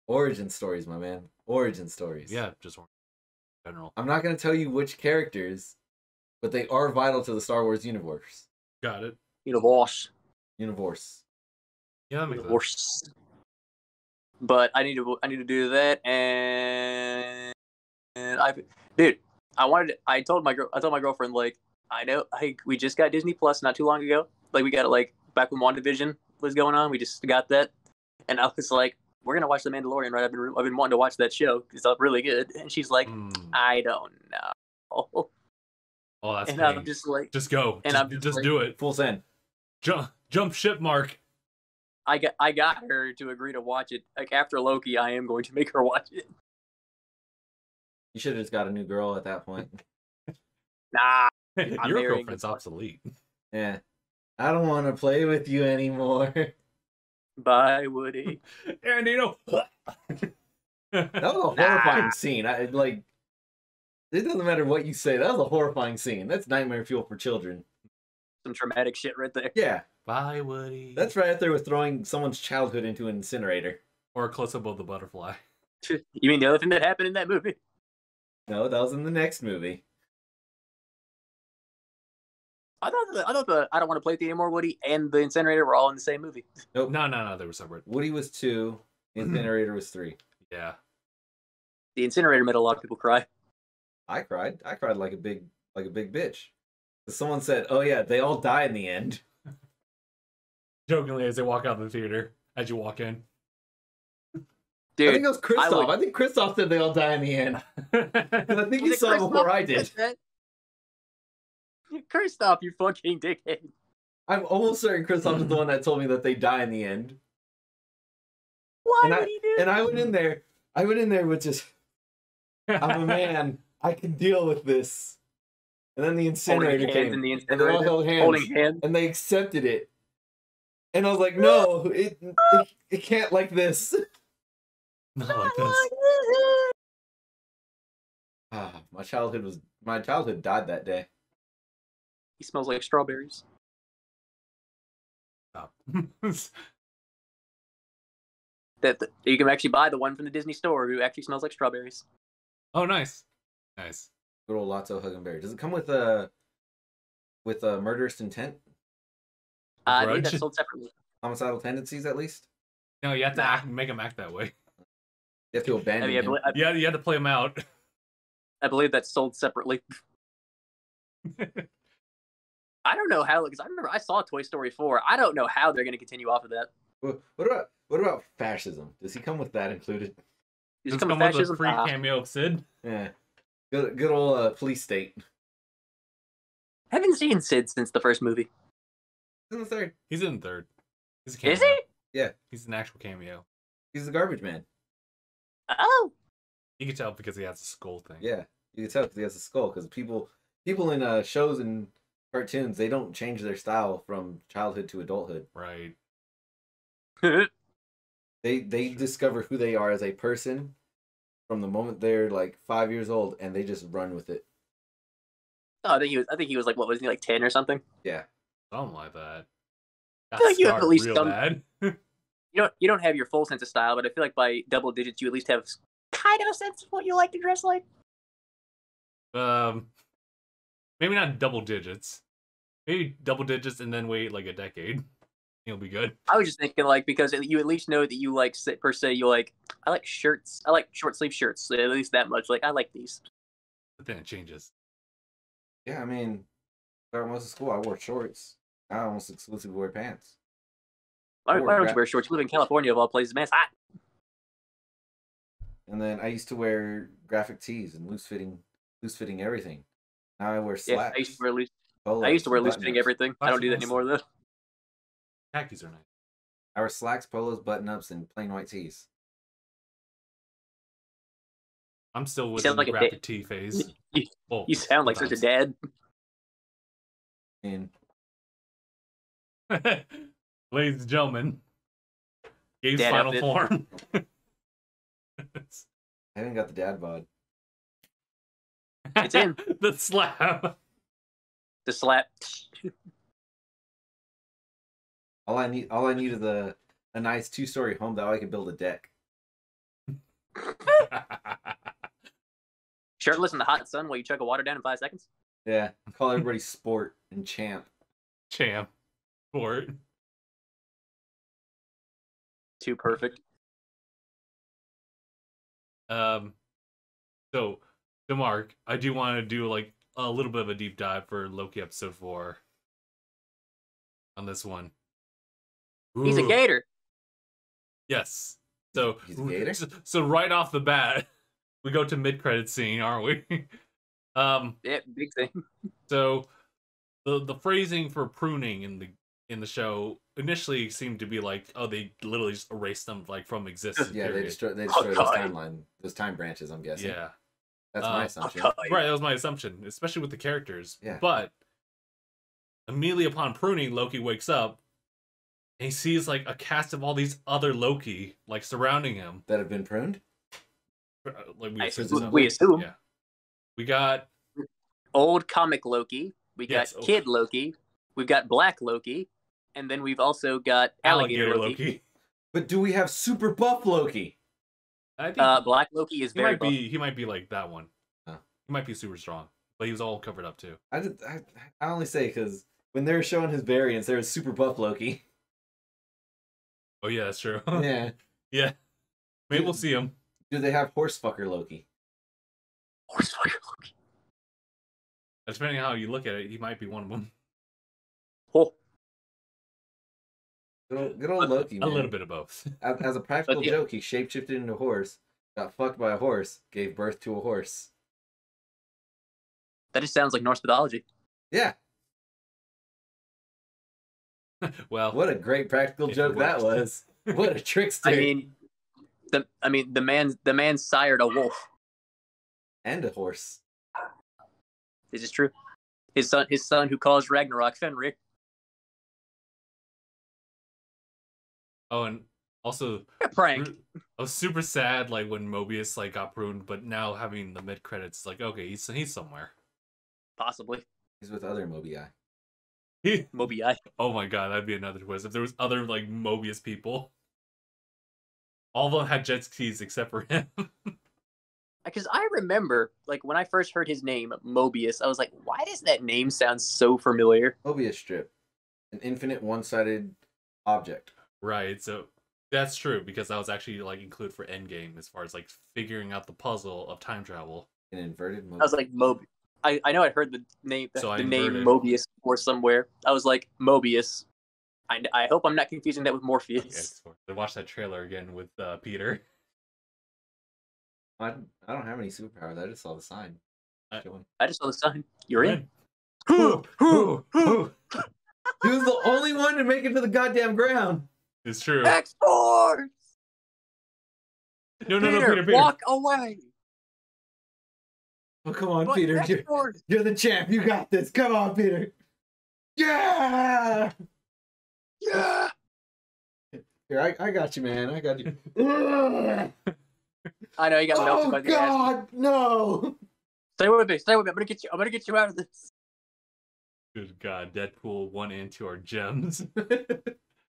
Origin stories, my man. Origin stories. Yeah, just in general. I'm not going to tell you which characters, but they are vital to the Star Wars universe. Got it. Universe. Yeah, that makes sense. But I need to do that, and I told my girlfriend, like, we just got Disney Plus not too long ago. Like, we got it like back when WandaVision was going on. We just got that, and I was like, we're gonna watch The Mandalorian, right? I've been wanting to watch that show. It's really good. And she's like, I don't know. Oh, that's. And I'm just like, just go. And I'm just do it. Full send. Jump ship, Mark. I got her to agree to watch it. Like, after Loki, I am going to make her watch it. You should have just got a new girl at that point. Nah. Your girlfriend's obsolete. Yeah. I don't want to play with you anymore. Bye, Woody. And you know. That was a horrifying scene. It doesn't matter what you say. That was a horrifying scene. That's nightmare fuel for children. Some traumatic shit right there. Yeah. Bye, Woody. That's right up there with throwing someone's childhood into an incinerator. Or a close-up of the butterfly. You mean the other thing that happened in that movie? No, that was in the next movie. I thought the I Don't Want to Play With You Anymore, Woody, and the incinerator were all in the same movie. Nope. No, they were separate. Woody was 2, incinerator was 3. Yeah. The incinerator made a lot of people cry. I cried. I cried like a big bitch. Someone said, "Oh yeah, they all die in the end." Jokingly, as they walk out of the theater, as you walk in. Dude, I think it was Christoph. I think Christoph said they all die in the end. I think he saw it before I did. Christoph, you fucking dickhead. I'm almost certain Christoph is the one that told me that they die in the end. Why did he do that? And I went in there with just, I'm a man. I can deal with this. And then the incinerator came. And they all held hands. And they accepted it. And I was like, no, it can't like this. Not like this. My childhood died that day. He smells like strawberries. Stop. You can actually buy the one from the Disney store who actually smells like strawberries. Oh, nice. Good old Lotso Huggenberry. Does it come with murderous intent? I think that's sold separately. Homicidal tendencies, at least? No, you have to make him act that way. You have to abandon him. Yeah, you have to play him out. I believe that's sold separately. I don't know how, because I remember I saw Toy Story 4. I don't know how they're going to continue off of that. What about fascism? Does he come with that included? Does he come with fascism? Free cameo of Sid? Yeah. Good old police state. Haven't seen Sid since the first movie. He's in the third. He's in the third. Is he? Yeah. He's an actual cameo. He's the garbage man. Oh. You can tell because he has a skull thing. Yeah. You can tell because he has a skull. Because people in shows and cartoons, they don't change their style from childhood to adulthood. Right. They discover who they are as a person from the moment they're like 5 years old, and they just run with it. Oh, I think he was like, what was he, like 10 or something? Yeah. Something like that. I feel like you have at least some. Bad. You don't have your full sense of style, but I feel like by double digits you at least have kind of a sense of what you like to dress like. Maybe not double digits. Maybe double digits and then wait like a decade. It'll be good. I was just thinking, like, because you at least know that you like, per se, you like, I like shirts. I like short sleeve shirts. So at least that much. Like, I like these. But then it changes. Yeah, I mean, throughout most of school, I wore shorts. I almost exclusively wear pants. Why don't you wear shorts? You live in California, of all places, man. It's hot. And then I used to wear graphic tees and loose fitting everything. Now I wear slacks. Yeah, I used to wear loose fitting everything. I don't do that anymore though. Khakis are nice. I wear slacks, polos, button ups, and plain white tees. I'm still with the like graphic tee phase. You sound like such a dad. And ladies and gentlemen, Gabe's dad final outfit. form. I haven't got the dad bod. It's in. The slap. The slap. All I need is a nice 2-story home that way I can build a deck. Shirtless in the hot sun while you chug a water down in 5 seconds. Yeah, call everybody Sport and Champ. Champ. Sport. Too perfect. So Mark, I do want to do like a little bit of a deep dive for Loki episode 4 on this one. Ooh. He's a gator. Yes. So He's a gator? So right off the bat, we go to mid-credit scene, aren't we? Yeah, big thing. So the phrasing for pruning in the show initially seemed to be like, oh, they literally just erased them like from existence. Yeah, period. they destroy those timeline, those time branches, I'm guessing. Yeah. That's my assumption. Right, that was my assumption, especially with the characters. Yeah. But immediately upon pruning, Loki wakes up and he sees like a cast of all these other Loki like surrounding him. That have been pruned? Like we assume. Yeah. We got old comic Loki. We got Yes, kid Loki. We've got black Loki. And then we've also got alligator Loki. But do we have super buff Loki? I think black Loki is very buff. he might be like that one. Huh. He might be super strong, but he was all covered up too. I only say because when they were showing his variants, there was super buff Loki. Oh yeah, that's true. Yeah. Yeah. Maybe we'll see him. Do they have horsefucker Loki? Horsefucker Loki. Depending on how you look at it, he might be one of them. Oh. Good old Loki, man. A little bit of both. As a practical joke, he shapeshifted into a horse, got fucked by a horse, gave birth to a horse. That just sounds like Norse mythology. Yeah. Well, what a great practical joke that was. What a trickster. the man sired a wolf. And a horse. This is true. His son who caused Ragnarok, Fenrir. Oh, and also A prank. I was super sad like when Mobius like got pruned, but now having the mid credits, like okay, he's somewhere. Possibly. He's with other Mobii. Mobii. Oh my god, that'd be another twist if there was other like Mobius people. All of them had jet skis except for him. Because I remember, like, when I first heard his name, Mobius, I was like, why does that name sound so familiar? Mobius strip. An infinite one-sided object. Right, so that's true, because that was actually like included for Endgame as far as like figuring out the puzzle of time travel. An inverted Mobius. I was like, I know I heard the name name inverted. Mobius or somewhere. I was like, Mobius. I hope I'm not confusing that with Morpheus. Yes, I watched that trailer again with Peter. I don't have any superpowers. I just saw the sign. I just saw the sign. You're in. Who? He was the only one to make it to the goddamn ground. It's true. X-Force! No, Peter. Walk away! Oh, come on, But Peter. X-Force! You're the champ. You got this. Come on, Peter. Yeah! Yeah! Here, I got you, man. I got you. I know, you got melted by the ass. Oh, God, no! Stay with me. I'm gonna get you out of this. Good God, Deadpool 1 and 2 are gems.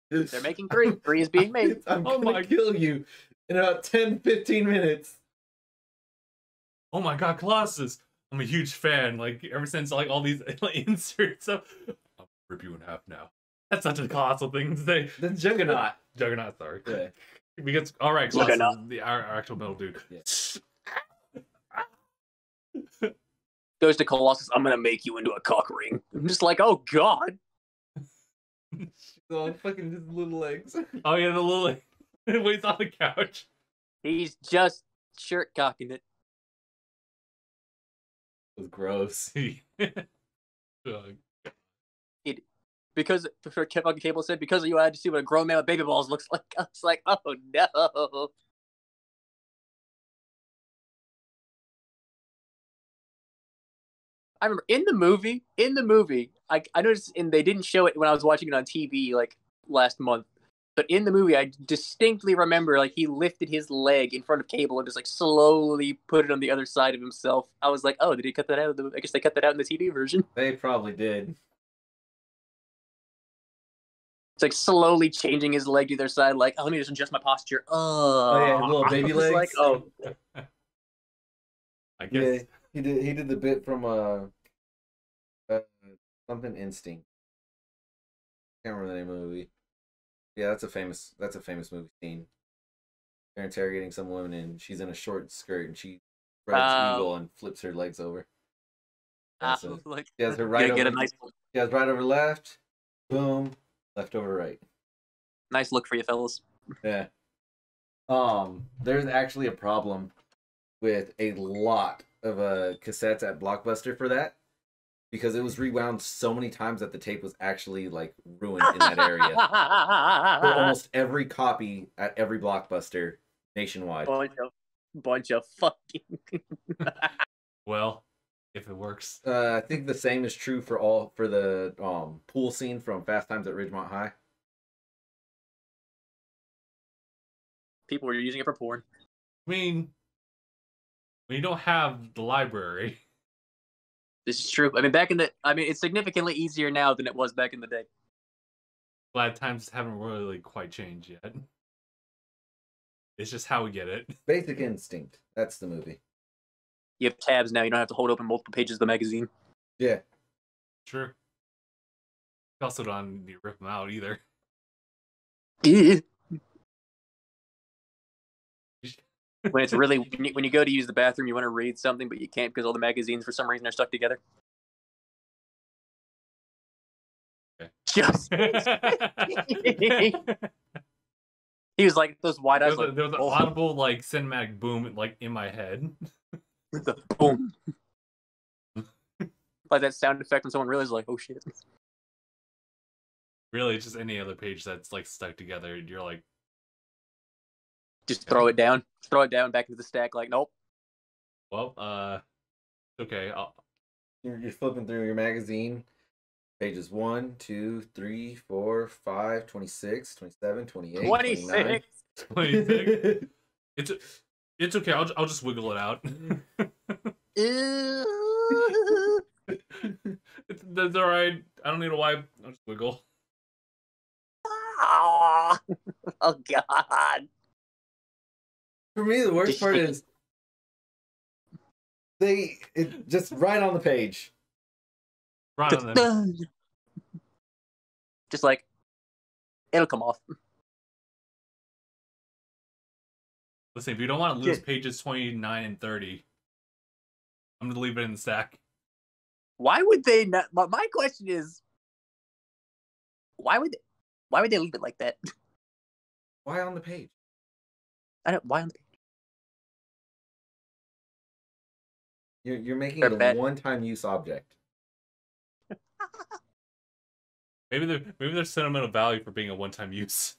They're making 3. 3 is being made. I'm gonna kill you in about 10-15 minutes. Oh my God, Colossus! I'm a huge fan. Like ever since like all these like, inserts, I'll rip you in half now. That's such a colossal thing to say. The Juggernaut. Juggernaut, sorry. Yeah. Because all right, Colossus is our actual metal dude. Yeah. Goes to Colossus. I'm gonna make you into a cock ring. I'm just like, oh god. Oh, fucking just little legs. Oh yeah, the little waits on the couch. He's just shirt cocking it. It was gross. Because fucking Cable said, because of you, I had to see what a grown man with baby balls looks like. I was like, oh no. I remember in the movie, I noticed, and they didn't show it when I was watching it on TV like last month. But in the movie, I distinctly remember like he lifted his leg in front of Cable and just like slowly put it on the other side of himself. I was like, oh, did he cut that out? I guess they cut that out in the TV version. They probably did. It's like slowly changing his leg to their side, like, oh, let me just adjust my posture. Oh yeah, little baby legs. Like, oh, I guess yeah, he did the bit from something Instinct. Can't remember the name of the movie. Yeah, that's a famous movie scene. They're interrogating some woman and she's in a short skirt and she rides eagle and flips her legs over. So like, she has her right over. Get a nice, she has right over left, boom, left over right. Nice look for you, fellas. Yeah. There's actually a problem with a lot of cassettes at Blockbuster for that. Because it was rewound so many times that the tape was actually like ruined in that area. For almost every copy at every Blockbuster nationwide. Bunch of fucking. Well, if it works. I think the same is true for the pool scene from Fast Times at Ridgemont High. People were using it for porn. I mean, when you don't have the library. This is true. I mean, it's significantly easier now than it was back in the day. Glad times haven't really quite changed yet. It's just how we get it. Basic Instinct. That's the movie. You have tabs now. You don't have to hold open multiple pages of the magazine. Yeah. Sure. You also don't need to rip them out either. When it's really when you go to use the bathroom, you want to read something, but you can't because all the magazines for some reason are stuck together. Okay. Just he was like those wide eyes. There was an audible like cinematic boom like in my head. The boom, like that sound effect when someone realizes like, oh shit. Really, it's just any other page that's like stuck together. You're like. Just throw it down. Throw it down back into the stack. Like, nope. Well, okay. You're flipping through your magazine. Pages 1, 2, 3, 4, 5, 26, 27, 28, 26. 26. It's okay. I'll just wiggle it out. That's all right. I don't need a wipe. I'll just wiggle. Oh God. For me, the worst part is just right on the page. Right on them. Just like it'll come off. Listen, if you don't want to lose pages 29 and 30, I'm gonna leave it in the stack. Why would they not? My question is, why would they leave it like that? Why on the page? Why on the page? You're making it a one-time use object. Maybe there's sentimental value for being a one-time use.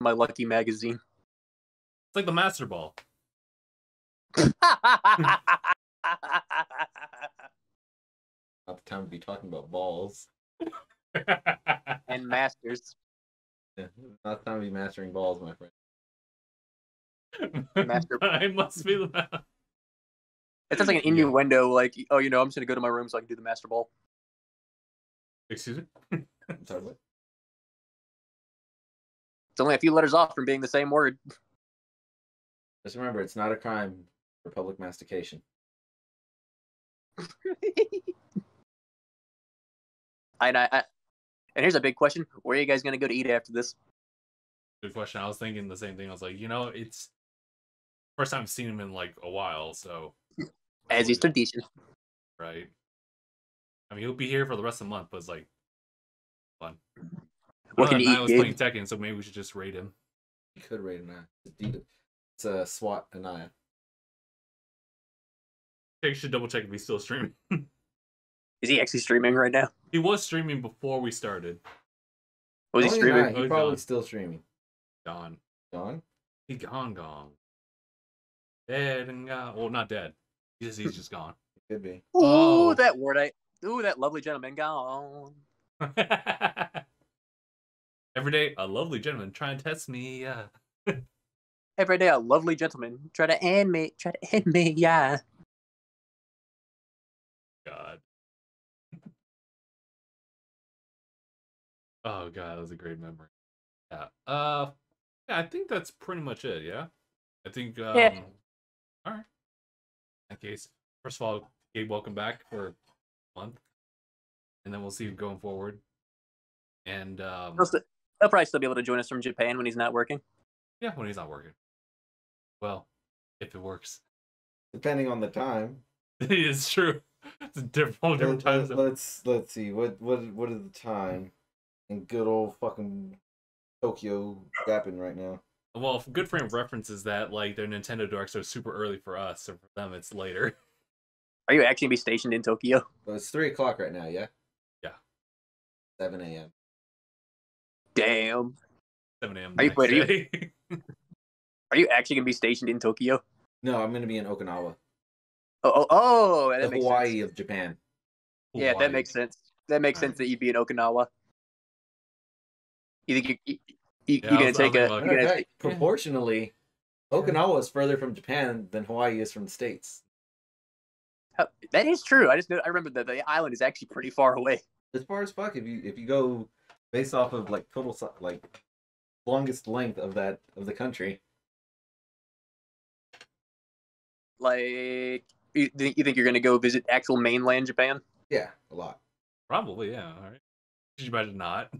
My lucky magazine. It's like the Master Ball. Not the time to be talking about balls. And masters. Yeah, not the time to be mastering balls, my friend. Master. I must be the man. It sounds like an innuendo, like, oh, I'm just gonna go to my room so I can do the master ball. Excuse me? I'm sorry, what? It's only a few letters off from being the same word. Just remember, it's not a crime for public mastication. And here's a big question: where are you guys gonna go to eat after this? Good question. I was thinking the same thing. I was like, it's first time I've seen him in like a while, so as is tradition, right? I mean, he'll be here for the rest of the month, but it's like fun. What can you eat? I was playing Tekken, so maybe we should just raid him. You could raid him. It's a SWAT Anaya. You should double check if he's still streaming. Is he actually streaming right now? He was streaming before we started. Was he streaming? He's probably still streaming. Gone. Gone? He gone. Dead and gone. Well, not dead. He's just gone. Could be. Ooh, that word that lovely gentleman gone. Every day, a lovely gentleman trying to test me. Every day, a lovely gentleman try to end me. Yeah. God. Oh God, that was a great memory. Yeah. Yeah, I think that's pretty much it. Yeah. I think. Yeah. All right. In that case, first of all, Gabe, welcome back for a month, and then we'll see you going forward. And he'll probably still be able to join us from Japan when he's not working. Yeah, when he's not working. Well, if it works. Depending on the time. It is true. It's a different time. Let's see. What is the time in good old fucking Tokyo happening right now? Well, good frame of reference is that like their Nintendo Directs are super early for us, so for them it's later. Are you actually be stationed in Tokyo? Well, it's 3:00 right now. Yeah. Yeah. 7 a.m. Damn. 7 a.m. Are you actually gonna be stationed in Tokyo? No, I'm gonna be in Okinawa. Oh, that the makes Hawaii sense. of Japan. Yeah, that makes sense. That makes sense that you'd be in Okinawa. You think you're gonna take proportionally, Okinawa is further from Japan than Hawaii is from the States. That is true. I remember that the island is actually pretty far away. As far as fuck, if you go based off of like total like longest length of the country. Like, you think you're gonna go visit actual mainland Japan? Yeah, a lot. Probably, yeah. All right. Did you imagine not?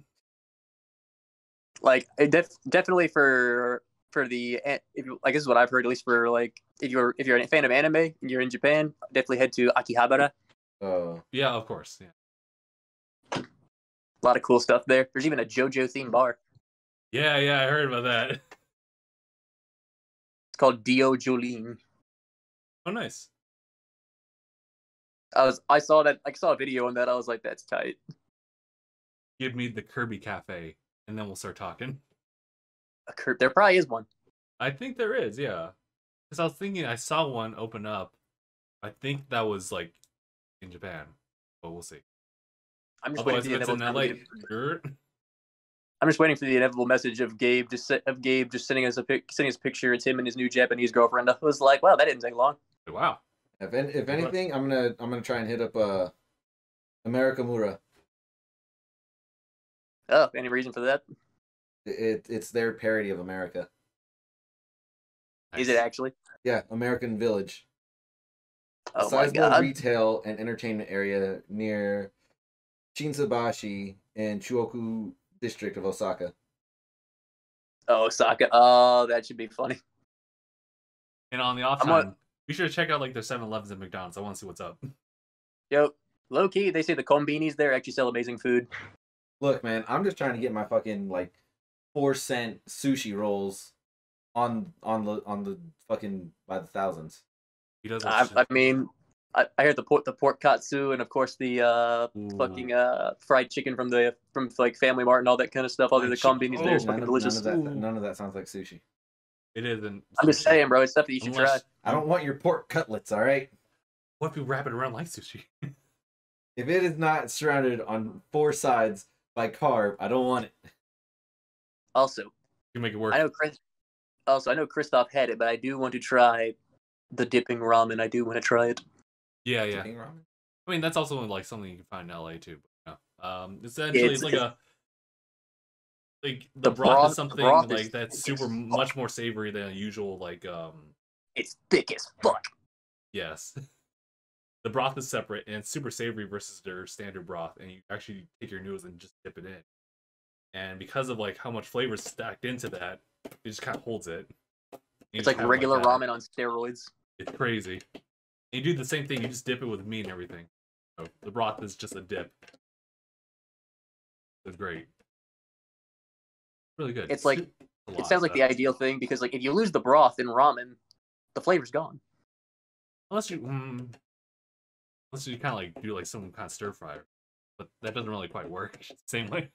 Like, definitely for the, I guess is what I've heard, at least for like if you're a fan of anime and you're in Japan, definitely head to Akihabara. Yeah, of course. Yeah. A lot of cool stuff there. There's even a JoJo themed bar. Yeah, I heard about that. It's called Dio Jolene. Oh, nice. I saw a video on that. I was like, that's tight. Give me the Kirby Cafe, and then we'll start talking. There probably is one. I think there is, yeah. Because I was thinking I saw one open up. I think that was like in Japan, but we'll see. I'm just waiting for the inevitable message of Gabe just sending us sending us a picture. It's him and his new Japanese girlfriend. I was like, wow, that didn't take long. Wow. If anything, I'm gonna try and hit up America Mura. Oh, any reason for that? It's their parody of America. Nice. Is it actually? Yeah, American Village. Oh a sizable my God. retail and entertainment area near Shinsabashi in Chuoku district of Osaka. Oh, Osaka. Oh, that should be funny. And on the off time, be sure to check out like their 7-Elevens and McDonald's. I want to see what's up. Yo, low key, they say the konbinis there actually sell amazing food. Look, man, I'm just trying to get my fucking like 4-cent sushi rolls on the fucking by the thousands. He does. I mean, I heard the pork katsu and of course the fucking fried chicken from like Family Mart and all that kind of stuff. All the konbinis there is fucking delicious. None of that sounds like sushi. It isn't. I'm just saying, bro. It's stuff that you should try. I don't want your pork cutlets. All right. What if we wrap it around like sushi? If it is not surrounded on 4 sides by carb, I don't want it. Also, you make it work. I know Christoph had it, but I do want to try the dipping ramen. I do want to try it. Yeah. Dipping ramen? I mean, that's also like something you can find in LA too. But, essentially, it's like the broth is something like that's super much more savory than usual. Like it's thick as fuck. Yes. the broth is separate and it's super savory versus their standard broth, and you actually take your noodles and just dip it in. And because of like how much flavor is stacked into that, it just kind of holds it. It's like regular ramen on steroids. It's crazy. And you do the same thing. You just dip it with meat and everything. So the broth is just a dip. It's great. Really good. It's like it sounds like the ideal thing because like if you lose the broth in ramen, the flavor's gone. Unless you kind of like do like some kind of stir fry, but that doesn't really quite work same way.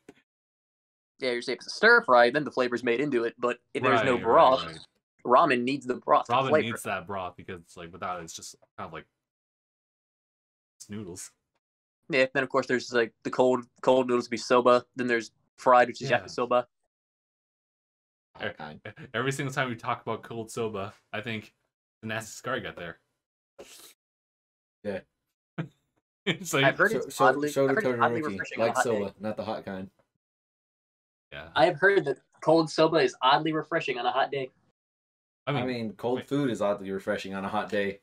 Yeah, you're saying it's a stir fry, then the flavor's made into it. But if there's no broth, ramen needs the broth. Ramen needs that broth because it's like without it, it's just kind of like it's noodles. Yeah. Then of course there's like the cold noodles be soba. Then there's fried, which is yakisoba. Every single time we talk about cold soba, I think the nasty scar got there. Yeah. It's like, I've heard it's oddly refreshing. Like soba, not the hot kind. Yeah. I have heard that cold soba is oddly refreshing on a hot day. I mean, cold food is oddly refreshing on a hot day.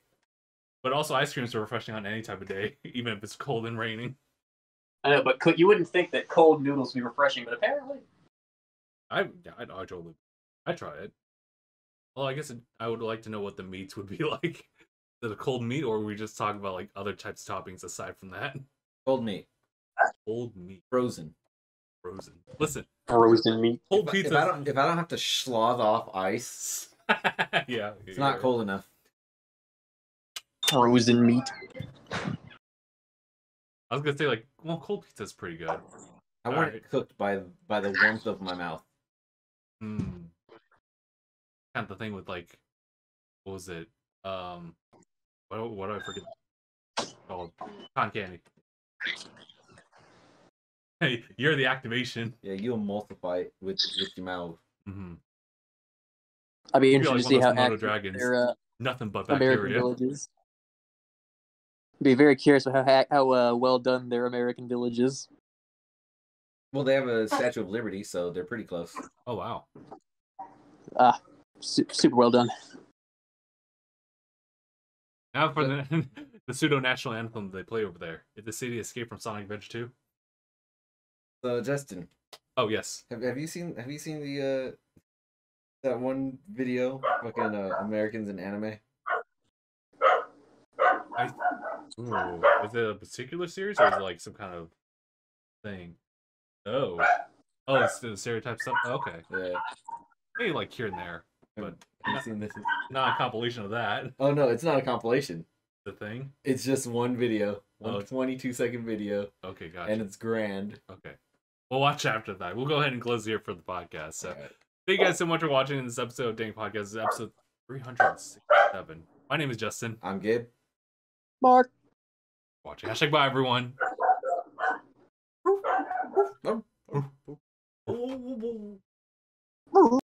But also, ice creams are refreshing on any type of day, even if it's cold and raining. I know, but you wouldn't think that cold noodles would be refreshing, but apparently. I try it. Well, I guess I would like to know what the meats would be like. Is it a cold meat, or are we just talking about like other types of toppings aside from that? Cold meat. Cold meat. Frozen. Listen. Frozen meat. Cold pizza. If I don't have to sloth off ice, yeah, it's not cold enough. Frozen meat. I was gonna say like, well, cold pizza's pretty good. I want it cooked by the warmth of my mouth. Kind of the thing with like, what was it? What do I forget? Oh, cotton candy. Hey, you're the activation. Yeah, you'll multiply it with your mouth. Mm-hmm. I'd be interested to see how active their nothing but bacteria. American villages. Be very curious how well done their American village is. Well, they have a Statue of Liberty, so they're pretty close. Oh wow! Super well done. Now for the pseudo national anthem they play over there. Did the city escape from Sonic Adventure 2? So Justin. Oh yes. Have you seen the that one video fucking Americans in anime? Is it a particular series or is it like some kind of thing? Oh, it's the stereotype stuff. Okay, yeah, maybe like here and there, but have you seen this? Not a compilation of that. Oh no, it's not a compilation. The thing. It's just one video, 22-second video. Okay, gotcha. And it's grand. Okay, we'll watch after that. We'll go ahead and close here for the podcast. So, thank you guys so much for watching this episode of Dang Podcast. This is episode 367. My name is Justin. I'm Gabe. Mark. Watching. #bye everyone.